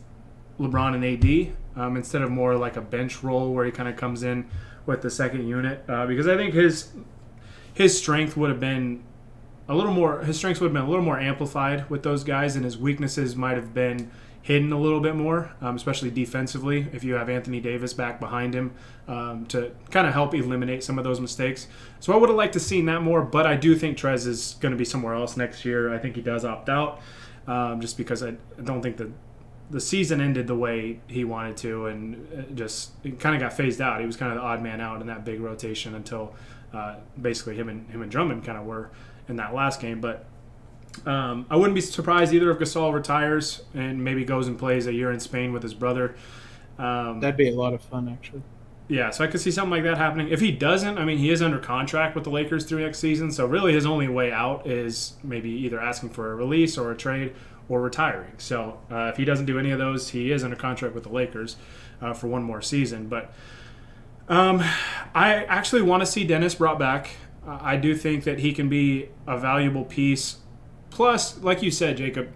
LeBron and AD, instead of more like a bench role where he kind of comes in with the second unit, because I think his strength would have been a little more. His strengths would have been a little more amplified with those guys, and his weaknesses might have been hidden a little bit more, especially defensively, if you have Anthony Davis back behind him to kind of help eliminate some of those mistakes. So I would have liked to see that more, but I do think Trez is going to be somewhere else next year. I think he does opt out, just because I don't think that the season ended the way he wanted to, and it kind of got phased out. He was kind of the odd man out in that big rotation until basically him and Drummond kind of were in that last game. But I wouldn't be surprised either if Gasol retires and maybe goes and plays a year in Spain with his brother. That'd be a lot of fun, actually. Yeah, so I could see something like that happening. If he doesn't, I mean, he is under contract with the Lakers through next season, so really his only way out is maybe either asking for a release or a trade or retiring. So if he doesn't do any of those, he is under contract with the Lakers for one more season. But I actually want to see Dennis brought back. I do think that he can be a valuable piece. Plus, like you said, Jacob,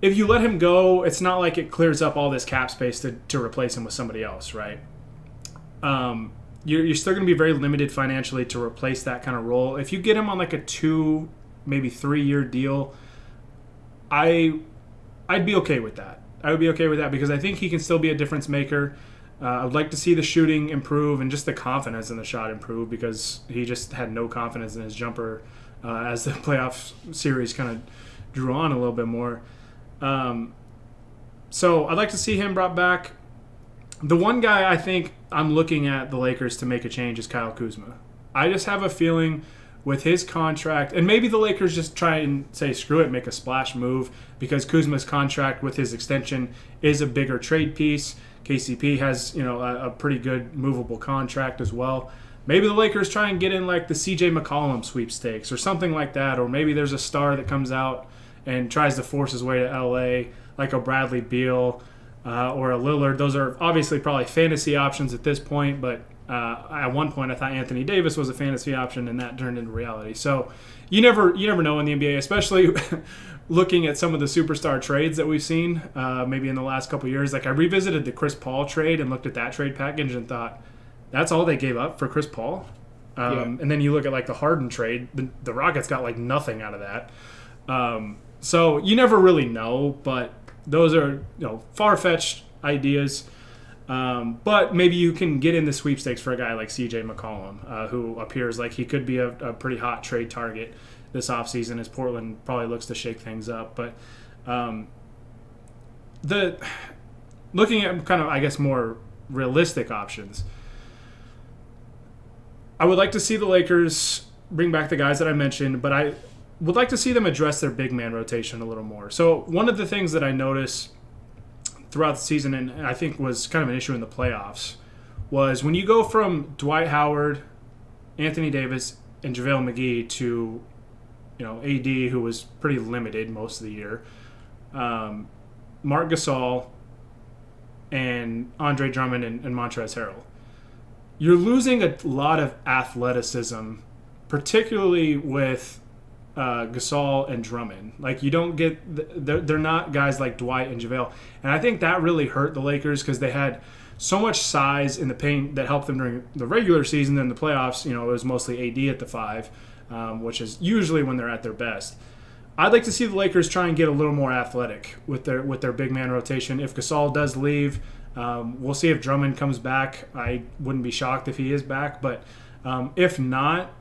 if you let him go, it's not like it clears up all this cap space to replace him with somebody else, right? You're still going to be very limited financially to replace that kind of role. If you get him on like a 2, maybe 3-year deal, I'd be okay with that. I would be okay with that because I think he can still be a difference maker. I would like to see the shooting improve and just the confidence in the shot improve, because he just had no confidence in his jumper as the playoff series kind of drew on a little bit more. So I'd like to see him brought back. The one guy I think I'm looking at the Lakers to make a change is Kyle Kuzma. I just have a feeling with his contract, and maybe the Lakers just try and say, screw it, make a splash move, because Kuzma's contract with his extension is a bigger trade piece. KCP has, a pretty good movable contract as well. Maybe the Lakers try and get in like the CJ McCollum sweepstakes or something like that, or maybe there's a star that comes out and tries to force his way to LA, like a Bradley Beal or a Lillard. Those are obviously probably fantasy options at this point, but at one point I thought Anthony Davis was a fantasy option, and that turned into reality. So you never know in the NBA, especially looking at some of the superstar trades that we've seen maybe in the last couple of years. Like I revisited the Chris Paul trade and looked at that trade package and thought, that's all they gave up for Chris Paul? And then you look at like the Harden trade, the Rockets got like nothing out of that. So you never really know, but those are far-fetched ideas. But maybe you can get in the sweepstakes for a guy like CJ McCollum, who appears like he could be a pretty hot trade target this offseason as Portland probably looks to shake things up. But looking at kind of, I guess, more realistic options, I would like to see the Lakers bring back the guys that I mentioned, but I would like to see them address their big man rotation a little more. So one of the things that I noticed throughout the season, and I think was kind of an issue in the playoffs, was when you go from Dwight Howard, Anthony Davis, and JaVale McGee to AD, who was pretty limited most of the year, Marc Gasol, and Andre Drummond and Montrezl Harrell. You're losing a lot of athleticism, particularly with Gasol and Drummond. Like you don't get, they're not guys like Dwight and JaVale, and I think that really hurt the Lakers because they had so much size in the paint that helped them during the regular season. Then the playoffs, it was mostly AD at the 5, which is usually when they're at their best. I'd like to see the Lakers try and get a little more athletic with their big man rotation. If Gasol does leave, we'll see if Drummond comes back. I wouldn't be shocked if he is back, but If not,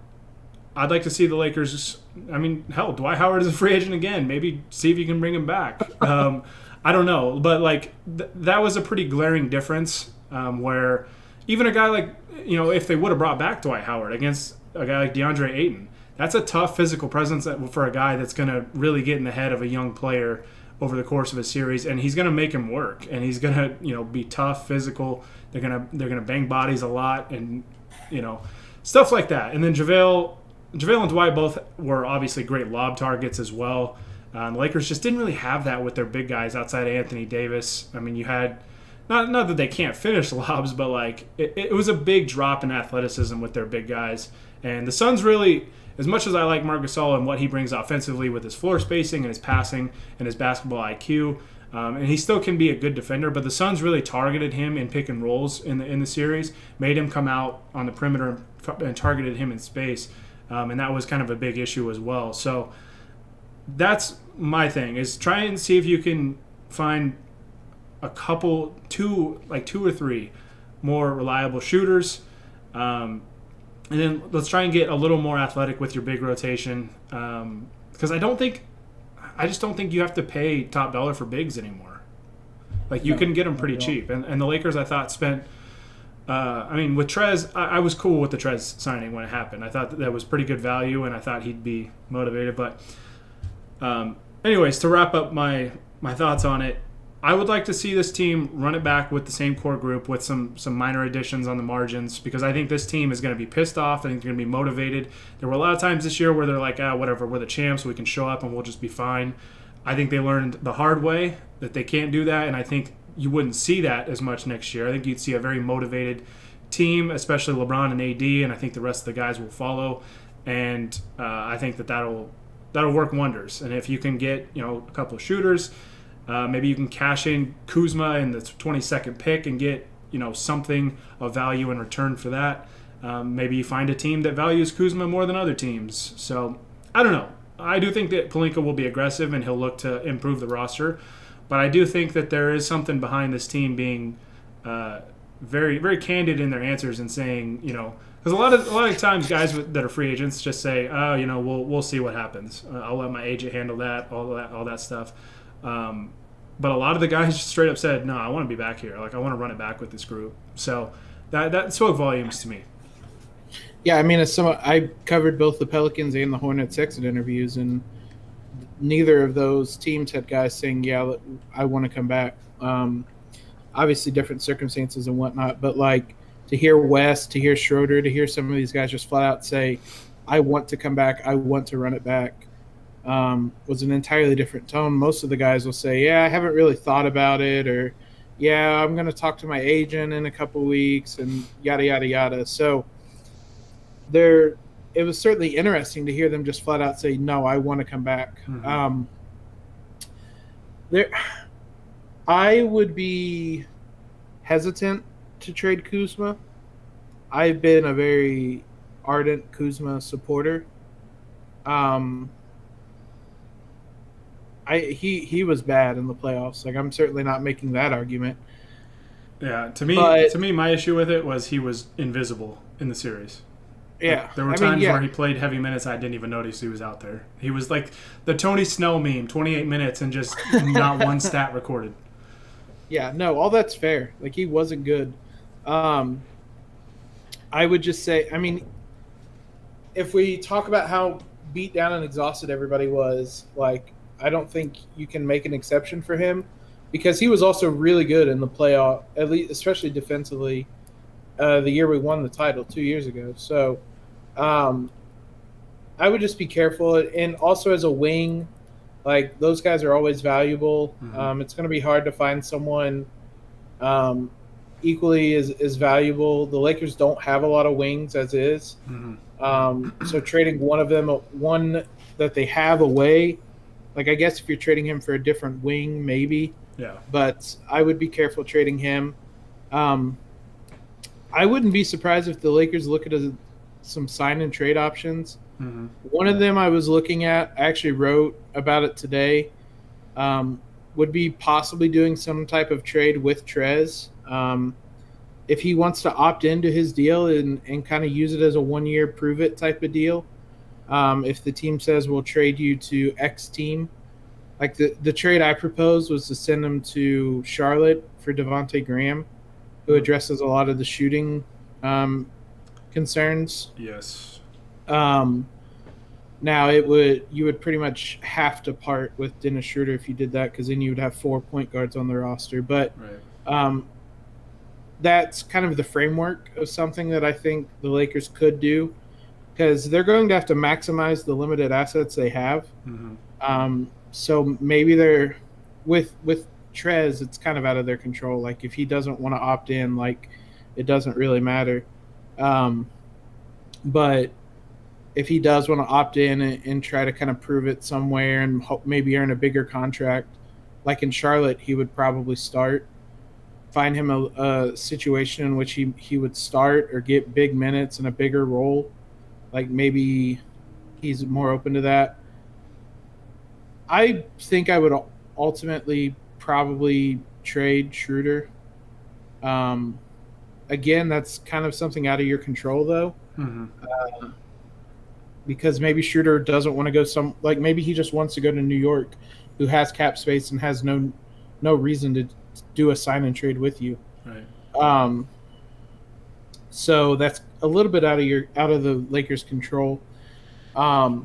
I'd like to see the Lakers. I mean, hell, Dwight Howard is a free agent again. Maybe see if you can bring him back. I don't know, but like that was a pretty glaring difference where even a guy like, if they would have brought back Dwight Howard against a guy like DeAndre Ayton, that's a tough physical presence for a guy that's going to really get in the head of a young player over the course of a series, and he's going to make him work, and he's going to be tough, physical. They're gonna bang bodies a lot, and stuff like that. And then JaVale and Dwight both were obviously great lob targets as well. The Lakers just didn't really have that with their big guys outside of Anthony Davis. I mean, you had not that they can't finish lobs, but like it was a big drop in athleticism with their big guys. And the Suns really, as much as I like Marc Gasol and what he brings offensively with his floor spacing and his passing and his basketball IQ, and he still can be a good defender, but the Suns really targeted him in pick and rolls in the series, made him come out on the perimeter and targeted him in space, and that was kind of a big issue as well. So that's my thing, is try and see if you can find a couple, two or three more reliable shooters, and then let's try and get a little more athletic with your big rotation, because I just don't think you have to pay top dollar for bigs anymore. Like, you can get them pretty cheap, and the Lakers, I thought, spent with Trez, I was cool with the Trez signing when it happened. I thought that was pretty good value, and I thought he'd be motivated. But anyways, to wrap up my thoughts on it, I would like to see this team run it back with the same core group with some minor additions on the margins, because I think this team is going to be pissed off. I think they're going to be motivated. There were a lot of times this year where they're like, whatever, we're the champs, we can show up and we'll just be fine. I think they learned the hard way that they can't do that, and I think you wouldn't see that as much next year. I think you'd see a very motivated team, especially LeBron and AD, and I think the rest of the guys will follow. And I think that'll work wonders. And if you can get a couple of shooters, maybe you can cash in Kuzma in the 22nd pick and get something of value in return for that. Maybe you find a team that values Kuzma more than other teams. So I don't know. I do think that Pelinka will be aggressive and he'll look to improve the roster. But I do think that there is something behind this team being very, very candid in their answers and saying, because a lot of times guys that are free agents just say, we'll see what happens. I'll let my agent handle that, all that stuff. But a lot of the guys just straight up said, no, I want to be back here. Like, I want to run it back with this group. So that spoke volumes to me. Yeah, I mean, I covered both the Pelicans and the Hornets exit interviews, and neither of those teams had guys saying, yeah, I want to come back. Obviously different circumstances and whatnot, but like to hear Wes, to hear Schroeder, to hear some of these guys just flat out say, I want to come back, I want to run it back, was an entirely different tone. Most of the guys will say, yeah, I haven't really thought about it, or yeah, I'm going to talk to my agent in a couple weeks, and yada, yada, yada. So it was certainly interesting to hear them just flat out say, no, I want to come back. Mm-hmm. I would be hesitant to trade Kuzma. I've been a very ardent Kuzma supporter. He was bad in the playoffs. Like, I'm certainly not making that argument. Yeah, to me, my issue with it was he was invisible in the series. Yeah, like, there were times where he played heavy minutes. I didn't even notice he was out there. He was like the Tony Snell meme, 28 minutes and just not one stat recorded. Yeah, no, all that's fair. Like, he wasn't good. I would just say, I mean, if we talk about how beat down and exhausted everybody was, like, I don't think you can make an exception for him, because he was also really good in the playoff, at least, especially defensively, the year we won the title 2 years ago. So I would just be careful. And also as a wing, like, those guys are always valuable. Mm-hmm. It's going to be hard to find someone equally as valuable. The Lakers don't have a lot of wings as is. Mm-hmm. So trading one that they have away, like, I guess if you're trading him for a different wing, maybe. Yeah. But I would be careful trading him. I wouldn't be surprised if the Lakers look at some sign and trade options. Mm-hmm. One of them I was looking at, I actually wrote about it today, would be possibly doing some type of trade with Trez. if he wants to opt into his deal and kind of use it as a 1-year prove it type of deal, if the team says we'll trade you to X team, like the trade I proposed was to send him to Charlotte for Devontae Graham, who addresses a lot of the shooting concerns. Yes. Now you would pretty much have to part with Dennis Schroeder if you did that, because then you would have 4 point guards on the roster. But right. That's kind of the framework of something that I think the Lakers could do, because they're going to have to maximize the limited assets they have. Mm-hmm. So maybe they're with Trez, it's kind of out of their control. Like if he doesn't want to opt in, like it doesn't really matter. But if he does want to opt in and try to kind of prove it somewhere and maybe earn a bigger contract, like in Charlotte, he would probably start. Find him a situation in which he would start or get big minutes and a bigger role. Like maybe he's more open to that. I think I would ultimately probably trade Schroeder. Again, that's kind of something out of your control, though. Mm-hmm. Because maybe Schroeder doesn't want to go maybe he just wants to go to New York, who has cap space and has no reason to do a sign and trade with you. Right. So that's a little bit out of the Lakers' control. I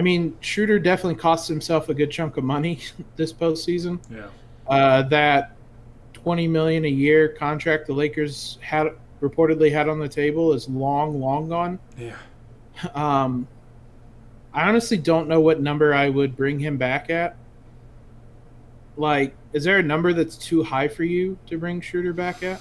mean, Schroeder definitely cost himself a good chunk of money this postseason. Yeah. That $20 million a year contract the Lakers reportedly had on the table is long gone. Yeah. I honestly don't know what number I would bring him back at. Like, is there a number that's too high for you to bring Schroeder back at?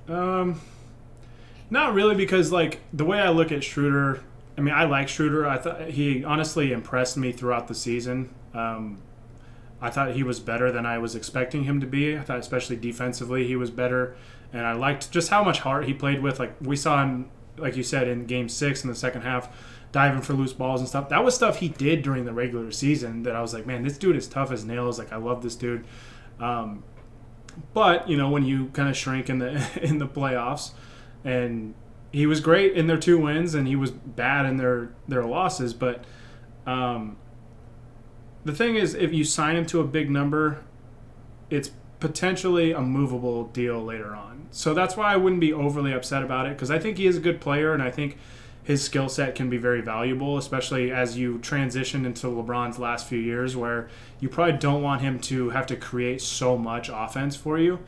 Not really, because like the way I look at Schroeder, I mean, I like Schroeder. I thought he honestly impressed me throughout the season. I thought he was better than I was expecting him to be. I thought especially defensively he was better, and I liked just how much heart he played with. Like we saw him, like you said, in Game 6 in the second half, diving for loose balls and stuff. That was stuff he did during the regular season that I was like, man, this dude is tough as nails. Like I love this dude. But you know, when you kind of shrink in the in the playoffs, and he was great in their 2 wins, and he was bad in their losses. But the thing is, if you sign him to a big number, it's potentially a movable deal later on. So that's why I wouldn't be overly upset about it, because I think he is a good player, and I think his skill set can be very valuable, especially as you transition into LeBron's last few years, where you probably don't want him to have to create so much offense for you.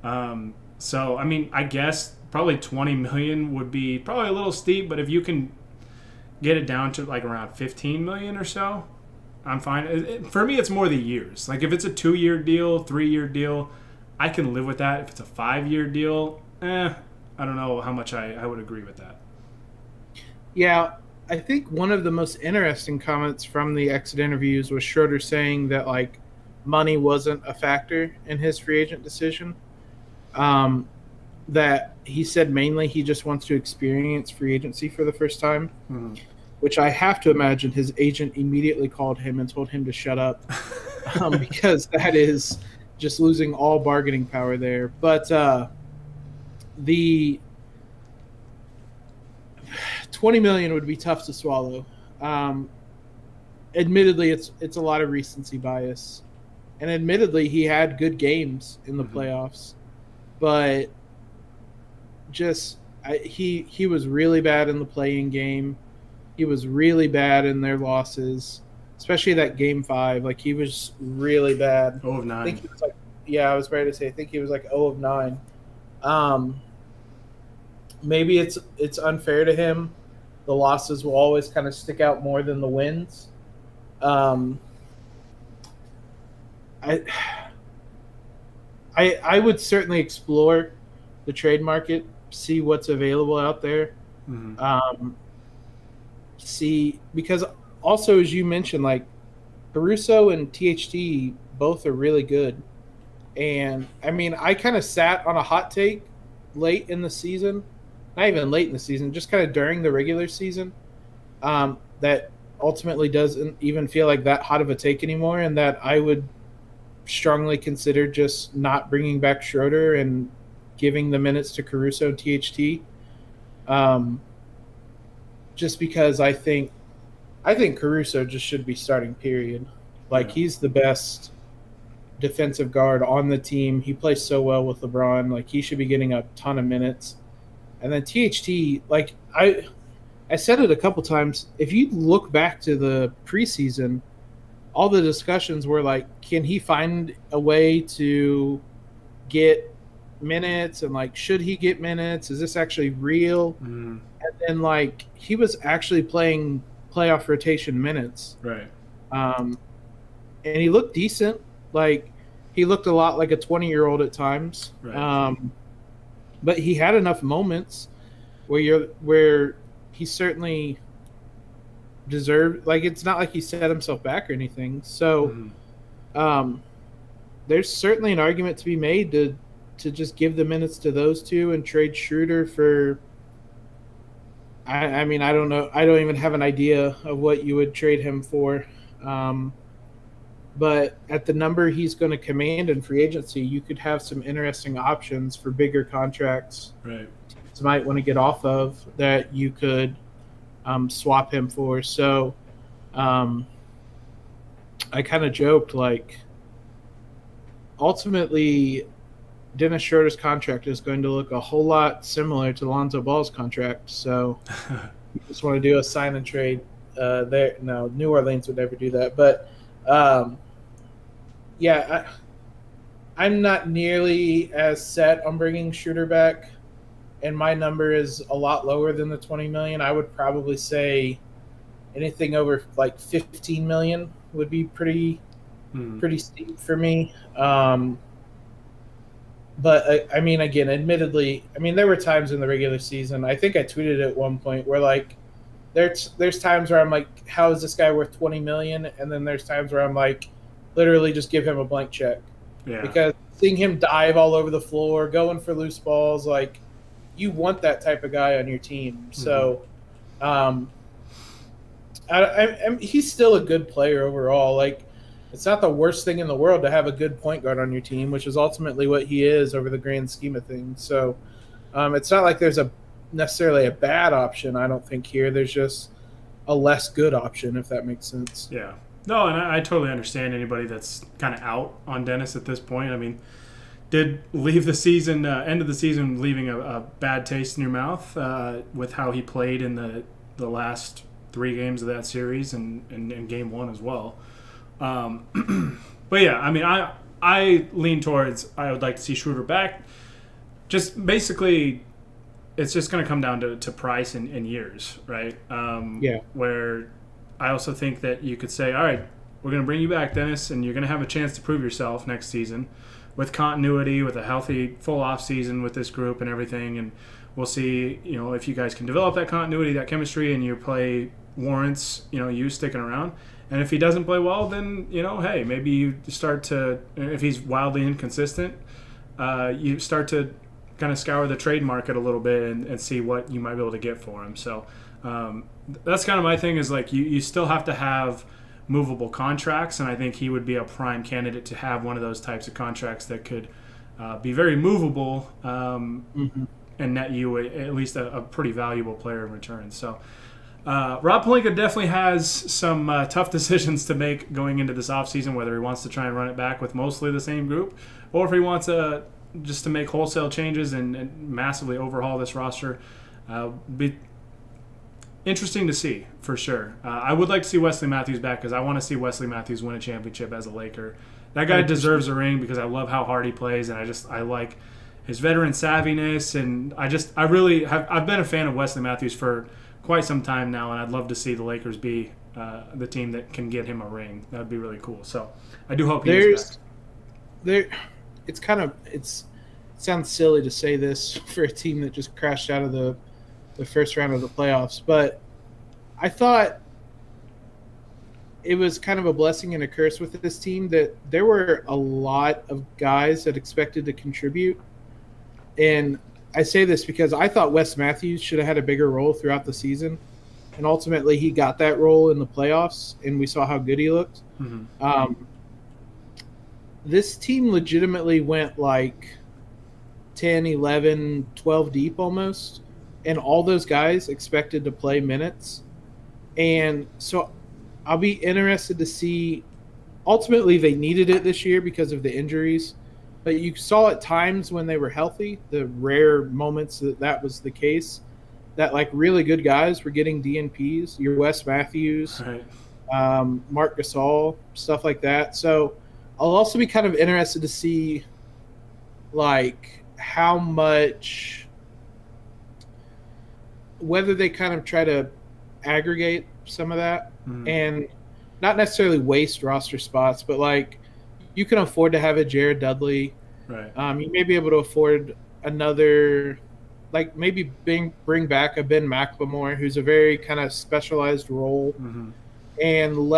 So, I mean, I guess probably $20 million would be probably a little steep, but if you can get it down to like around $15 million or so, I'm fine. For me, it's more the years. Like if it's a 2-year deal, 3-year deal, I can live with that. If it's a 5-year deal, I don't know how much I would agree with that. Yeah, I think one of the most interesting comments from the exit interviews was Schroeder saying that like money wasn't a factor in his free agent decision. That he said mainly he just wants to experience free agency for the first time, which I have to imagine his agent immediately called him and told him to shut up, because that is just losing all bargaining power there. But the $20 million would be tough to swallow. Admittedly, it's a lot of recency bias, and admittedly, he had good games in the playoffs, but he was really bad in the play-in game. He was really bad in their losses, especially that Game 5. Like he was really bad. 0 of 9. I think he was I was ready to say. I think he was like 0 of 9. Maybe it's unfair to him. The losses will always kind of stick out more than the wins. I would certainly explore the trade market, see what's available out there. See, because also, as you mentioned, like Caruso and THT both are really good. And I mean, I kind of sat on a hot take late in the season, not even late in the season, just kind of during the regular season, that ultimately doesn't even feel like that hot of a take anymore, and that I would strongly considered just not bringing back Schroeder and giving the minutes to Caruso and THT. Just because I think Caruso just should be starting, period. Like, he's the best defensive guard on the team. He plays so well with LeBron. Like, he should be getting a ton of minutes. And then THT, like, I said it a couple times. If you look back to the preseason, all the discussions were like, can he find a way to get minutes? And, like, should he get minutes? Is this actually real? And then, like, he was actually playing playoff rotation minutes. Right. And he looked decent. Like, he looked a lot like a 20-year-old at times. Right. But he had enough moments where he certainly deserved. Like, it's not like he set himself back or anything. So, there's certainly an argument to be made to just give the minutes to those two and trade Schroeder for. I mean, I don't know. I don't even have an idea of what you would trade him for. But at the number he's going to command in free agency, you could have some interesting options for bigger contracts. Right. Teams might want to get off of that you could swap him for. So I kind of joked, like, ultimately Dennis Schroeder's contract is going to look a whole lot similar to Lonzo Ball's contract. So you just want to do a sign and trade there. No, New Orleans would never do that. But I'm not nearly as set on bringing Schroeder back, and my number is a lot lower than the $20 million. I would probably say anything over like $15 million would be pretty steep for me. But I mean, again, admittedly, I mean, there were times in the regular season, I think I tweeted at one point, where, like, there's times where I'm like, how is this guy worth $20 million? And then there's times where I'm like, literally just give him a blank check. Yeah. Because seeing him dive all over the floor, going for loose balls, like, you want that type of guy on your team. So, he's still a good player overall. Like, it's not the worst thing in the world to have a good point guard on your team, which is ultimately what he is over the grand scheme of things. So, it's not like there's necessarily a bad option, I don't think, here. There's just a less good option, if that makes sense. Yeah. No, and I totally understand anybody that's kind of out on Dennis at this point. I mean, did leave the season, end of the season, leaving a bad taste in your mouth with how he played in the last 3 games of that series and game 1 as well. But yeah, I mean, I lean towards I would like to see Schroeder back. Just basically, it's just going to come down to price and years, right? Where I also think that you could say, all right, we're going to bring you back, Dennis, and you're going to have a chance to prove yourself next season with continuity, with a healthy full off season with this group and everything, and we'll see, if you guys can develop that continuity, that chemistry, and your play warrants, you sticking around. And if he doesn't play well, then, hey, maybe you start to, if he's wildly inconsistent, you start to kind of scour the trade market a little bit and see what you might be able to get for him. So that's kind of my thing, is like you still have to have movable contracts, and I think he would be a prime candidate to have one of those types of contracts that could be very movable and net you at least a pretty valuable player in return. So Rob Pelinka definitely has some tough decisions to make going into this offseason, whether he wants to try and run it back with mostly the same group, or if he wants just to make wholesale changes and massively overhaul this roster. Be interesting to see, for sure. I would like to see Wesley Matthews back, because I want to see Wesley Matthews win a championship as a Laker. That guy deserves a ring, because I love how hard he plays, and I like his veteran savviness, and I've been a fan of Wesley Matthews for quite some time now, and I'd love to see the Lakers be the team that can get him a ring. That would be really cool. So I do hope he is back. It sounds silly to say this for a team that just crashed out of the first round of the playoffs, but I thought it was kind of a blessing and a curse with this team that there were a lot of guys that expected to contribute. And I say this because I thought Wes Matthews should have had a bigger role throughout the season, and ultimately he got that role in the playoffs, and we saw how good he looked. this team legitimately went like 10, 11, 12 deep almost, and all those guys expected to play minutes. And so I'll be interested to see. Ultimately, they needed it this year because of the injuries, but you saw at times when they were healthy, the rare moments that was the case, that like really good guys were getting DNPs. Your Wes Matthews, Right. Mark Gasol, stuff like that. So I'll also be kind of interested to see like how much, whether they kind of try to aggregate some of that and not necessarily waste roster spots, but like you can afford to have a Jared Dudley. Right. You may be able to afford another, like maybe bring back a Ben McLemore, who's a very kind of specialized role, and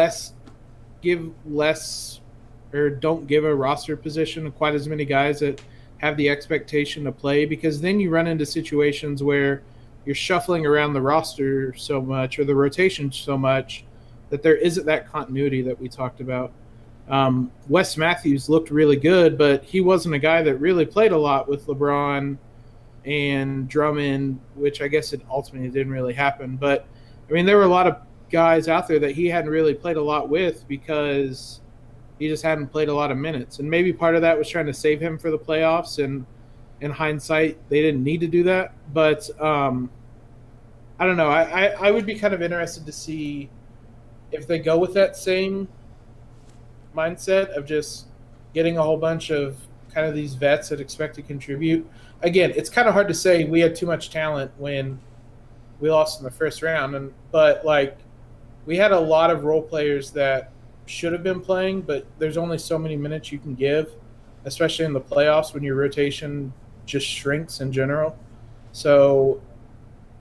give less or don't give a roster position to quite as many guys that have the expectation to play, because then you run into situations where you're shuffling around the roster so much or the rotation so much that there isn't that continuity that we talked about. Wes Matthews looked really good, but he wasn't a guy that really played a lot with LeBron and Drummond, which I guess it ultimately didn't really happen. But, I mean, there were a lot of guys out there that he hadn't really played a lot with because he just hadn't played a lot of minutes. And maybe part of that was trying to save him for the playoffs, and in hindsight, they didn't need to do that. But I don't know. I would be kind of interested to see if they go with that same mindset of just getting a whole bunch of kind of these vets that expect to contribute. Again, it's kind of hard to say we had too much talent when we lost in the first round, but like we had a lot of role players that should have been playing, but there's only so many minutes you can give, especially in the playoffs when your rotation just shrinks in general. So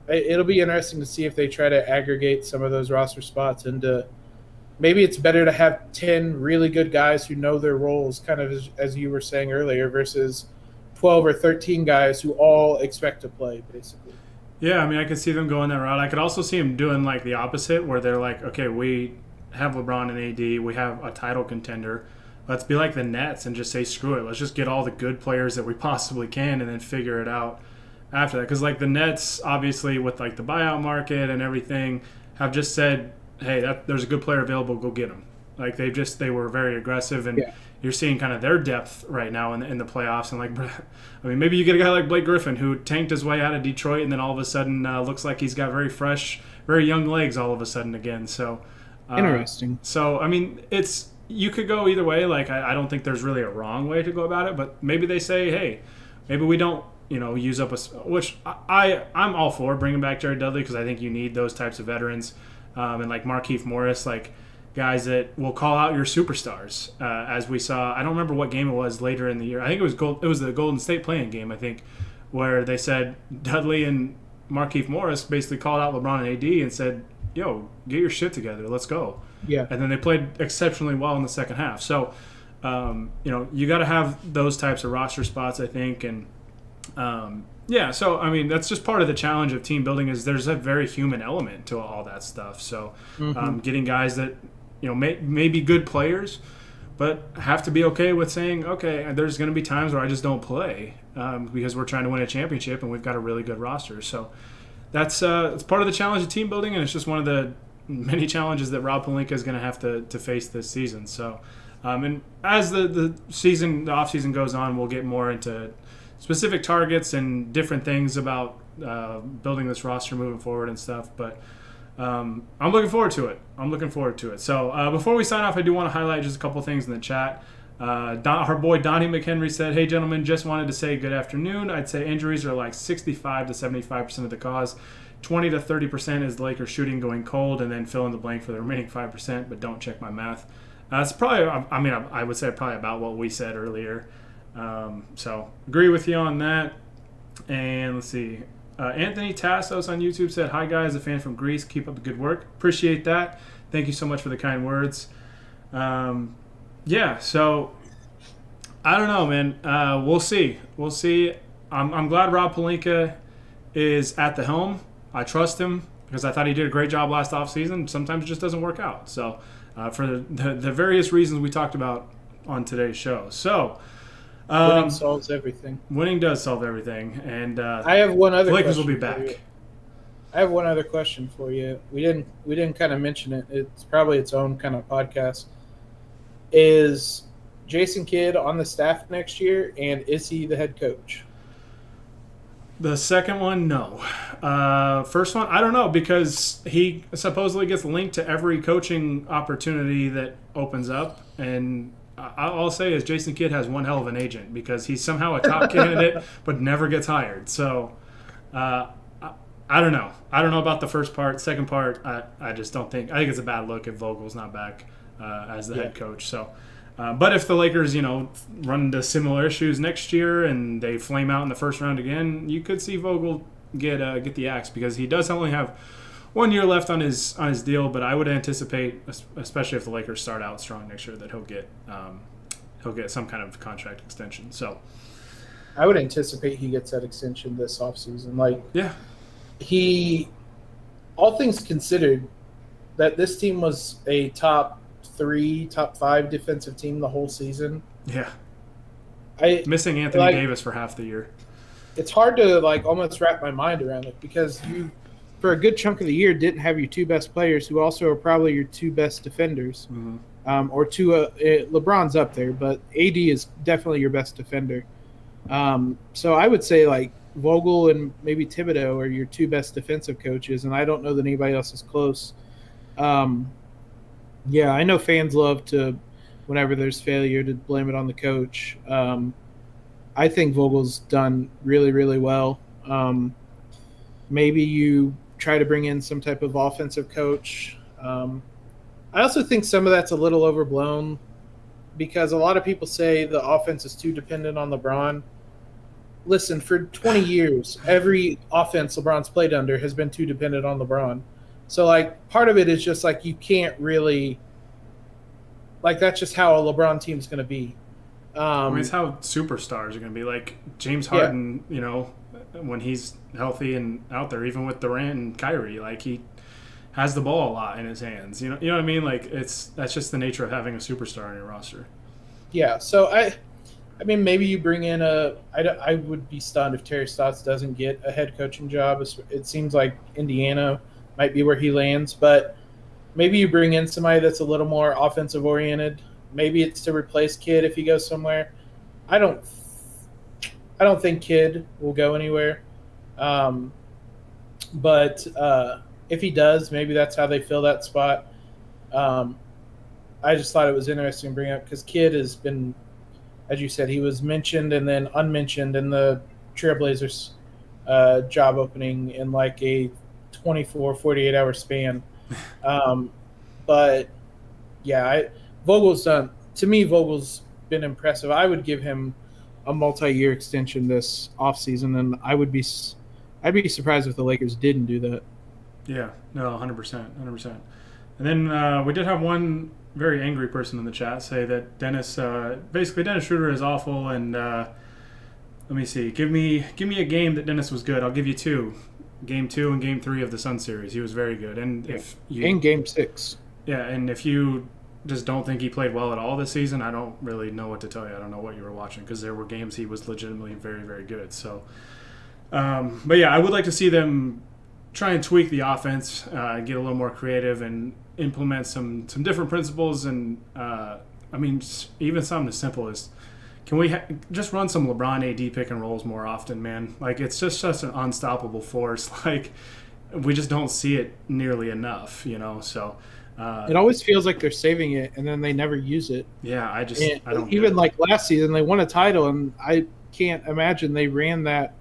it'll be interesting to see if they try to aggregate some of those roster spots into, maybe it's better to have 10 really good guys who know their roles, kind of as you were saying earlier, versus 12 or 13 guys who all expect to play, basically. Yeah, I mean, I could see them going that route. I could also see them doing like the opposite, where they're like, okay, we have LeBron and AD, we have a title contender. Let's be like the Nets and just say, screw it. Let's just get all the good players that we possibly can and then figure it out after that. Because like the Nets, obviously, with like the buyout market and everything, have just said, hey, there's a good player available, go get him. Like they were very aggressive, and you're seeing kind of their depth right now in the playoffs. And like, I mean, maybe you get a guy like Blake Griffin who tanked his way out of Detroit, and then all of a sudden looks like he's got very fresh, very young legs all of a sudden again. So interesting. So I mean, you could go either way. Like I don't think there's really a wrong way to go about it, but maybe they say, hey, maybe we don't, use up which I'm all for bringing back Jared Dudley, because I think you need those types of veterans, and like Markieff Morris, like guys that will call out your superstars, as we saw. I don't remember what game it was later in the year. I think it was the Golden State playing game, I think, where they said Dudley and Markieff Morris basically called out LeBron and AD and said, yo, get your shit together, let's go. Yeah. And then they played exceptionally well in the second half. So, you got to have those types of roster spots, I think. And, so, I mean, that's just part of the challenge of team building, is there's a very human element to all that stuff. So getting guys that, may be good players, but have to be okay with saying, okay, there's going to be times where I just don't play because we're trying to win a championship and we've got a really good roster. So that's it's part of the challenge of team building, and it's just one of the many challenges that Rob Pelinka is going to have to face this season. So, and as the offseason goes on, we'll get more into specific targets and different things about building this roster moving forward and stuff. But I'm looking forward to it. So before we sign off, I do want to highlight just a couple things in the chat. Our boy Donnie McHenry said, hey, gentlemen, just wanted to say good afternoon. I'd say injuries are like 65 to 75% of the cause. 20 to 30% is the Lakers shooting going cold, and then fill in the blank for the remaining 5%, but don't check my math. It's probably, I would say probably about what we said earlier. So agree with you on that. And let's see. Anthony Tassos on YouTube said, hi guys, a fan from Greece. Keep up the good work. Appreciate that. Thank you so much for the kind words. So I don't know, man. We'll see. I'm glad Rob Pelinka is at the helm. I trust him because I thought he did a great job last offseason. Sometimes it just doesn't work out. So for the various reasons we talked about on today's show. So, winning solves everything. Winning does solve everything, and I have one other. The Lakers will be back. I have one other question for you. We didn't kind of mention it. It's probably its own kind of podcast. Is Jason Kidd on the staff next year, and is he the head coach? The second one, no. First one, I don't know, because he supposedly gets linked to every coaching opportunity that opens up. And all I'll say is Jason Kidd has one hell of an agent, because he's somehow a top candidate but never gets hired. So I don't know. I don't know about the first part. Second part, I just don't think. I think it's a bad look if Vogel's not back as the head coach. So. But if the Lakers, run into similar issues next year and they flame out in the first round again, you could see Vogel get the axe, because he does only have 1 year left on his deal. But I would anticipate, especially if the Lakers start out strong next year, that he'll get some kind of contract extension. So I would anticipate he gets that extension this offseason. All things considered, that this team was a top 3, top 5 defensive team the whole season. Yeah. Missing Anthony Davis for half the year. It's hard to almost wrap my mind around it, because you, for a good chunk of the year, didn't have your 2 best players, who also are probably your 2 best defenders. Mm-hmm. Or 2 LeBron's up there, but AD is definitely your best defender. So I would say Vogel and maybe Thibodeau are your 2 best defensive coaches, and I don't know that anybody else is close. Yeah, I know fans love to, whenever there's failure, to blame it on the coach. I think Vogel's done really, really well. Maybe you try to bring in some type of offensive coach. I also think some of that's a little overblown, because a lot of people say the offense is too dependent on LeBron. Listen, for 20 years, every offense LeBron's played under has been too dependent on LeBron. So, part of it is just, you can't really – that's just how a LeBron team's going to be. It's how superstars are going to be. James Harden, when he's healthy and out there, even with Durant and Kyrie, he has the ball a lot in his hands. You know what I mean? That's just the nature of having a superstar on your roster. Yeah, so I mean, maybe you bring in I would be stunned if Terry Stotts doesn't get a head coaching job. It seems like Indiana – might be where he lands, but maybe you bring in somebody that's a little more offensive oriented. Maybe it's to replace Kidd if he goes somewhere. I don't think Kidd will go anywhere. But if he does, maybe that's how they fill that spot. I just thought it was interesting to bring up, because Kidd has been, as you said, he was mentioned and then unmentioned in the Trailblazers job opening in a 24, 48-hour span. But, yeah, Vogel's been impressive. I would give him a multi-year extension this offseason, and I'd be surprised if the Lakers didn't do that. Yeah, no, 100%. And then we did have one very angry person in the chat say that Dennis Schroeder is awful, and let me see. Give me a game that Dennis was good. I'll give you 2. Game 2 and Game 3 of the Sun series. He was very good. And if you in Game 6. Yeah, and if you just don't think he played well at all this season, I don't really know what to tell you. I don't know what you were watching, because there were games he was legitimately very, very good. So, but yeah, I would like to see them try and tweak the offense, get a little more creative, and implement some different principles. And even something as simple as, can we just run some LeBron AD pick and rolls more often, man? It's just such an unstoppable force. We just don't see it nearly enough, So it always feels like they're saving it, and then they never use it. Yeah, I don't. Even last season, they won a title, and I can't imagine they ran that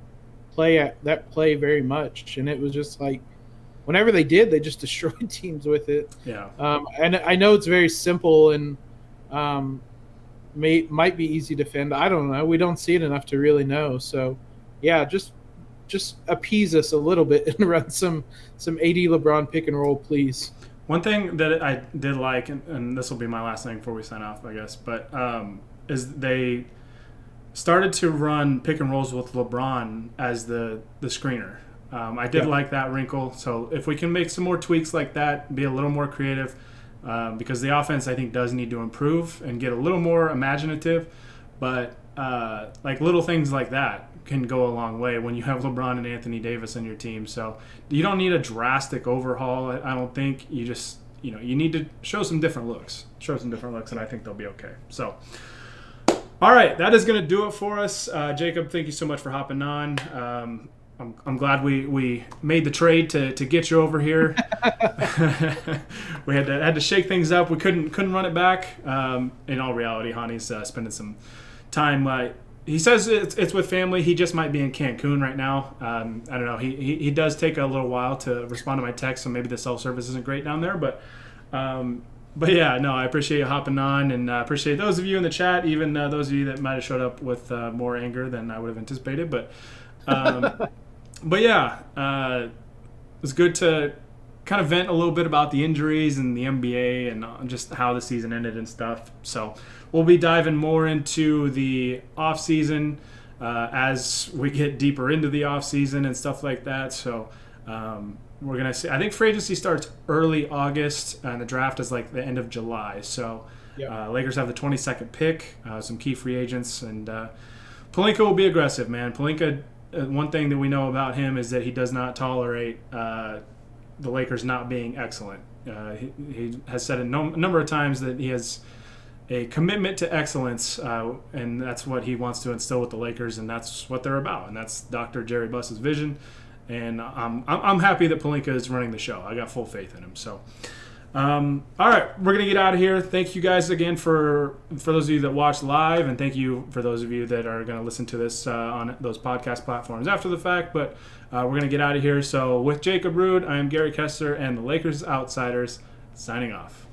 play very much. And it was just whenever they did, they just destroyed teams with it. Yeah. And I know it's very simple and might be easy to defend. I don't know. We don't see it enough to really know. So, yeah, just appease us a little bit and run some AD LeBron pick and roll, please. One thing that I did like, and this will be my last thing before we sign off, I guess, but is they started to run pick and rolls with LeBron as the screener. I did like that wrinkle. So if we can make some more tweaks like that, be a little more creative, because the offense, I think, does need to improve and get a little more imaginative. But like little things like that can go a long way when you have LeBron and Anthony Davis on your team. So you don't need a drastic overhaul, I don't think. You just, you need to show some different looks. And I think they'll be okay. So, all right, that is going to do it for us. Jacob, thank you so much for hopping on. I'm glad we made the trade to get you over here. We had to shake things up. We couldn't run it back. In all reality, Hani's spending some time. He says it's with family. He just might be in Cancun right now. I don't know. He does take a little while to respond to my text, so maybe the cell service isn't great down there. But yeah, no, I appreciate you hopping on, and I appreciate those of you in the chat, even those of you that might have showed up with more anger than I would have anticipated. But yeah, it was good to kind of vent a little bit about the injuries and the NBA and just how the season ended and stuff. So we'll be diving more into the offseason as we get deeper into the offseason and stuff like that. So we're going to see. I think free agency starts early August, and the draft is like the end of July. So Lakers have the 22nd pick, some key free agents, and Pelinka will be aggressive, man. Pelinka, one thing that we know about him is that he does not tolerate the Lakers not being excellent. He has said a number of times that he has a commitment to excellence, and that's what he wants to instill with the Lakers, and that's what they're about, and that's Dr. Jerry Buss's vision. And I'm happy that Pelinka is running the show. I got full faith in him. So, all right, we're gonna get out of here. Thank you guys again for those of you that watched live, and thank you for those of you that are gonna listen to this on those podcast platforms after the fact. But we're gonna get out of here. So with Jacob Rude, I am Gary Kester, and the Lakers Outsiders signing off.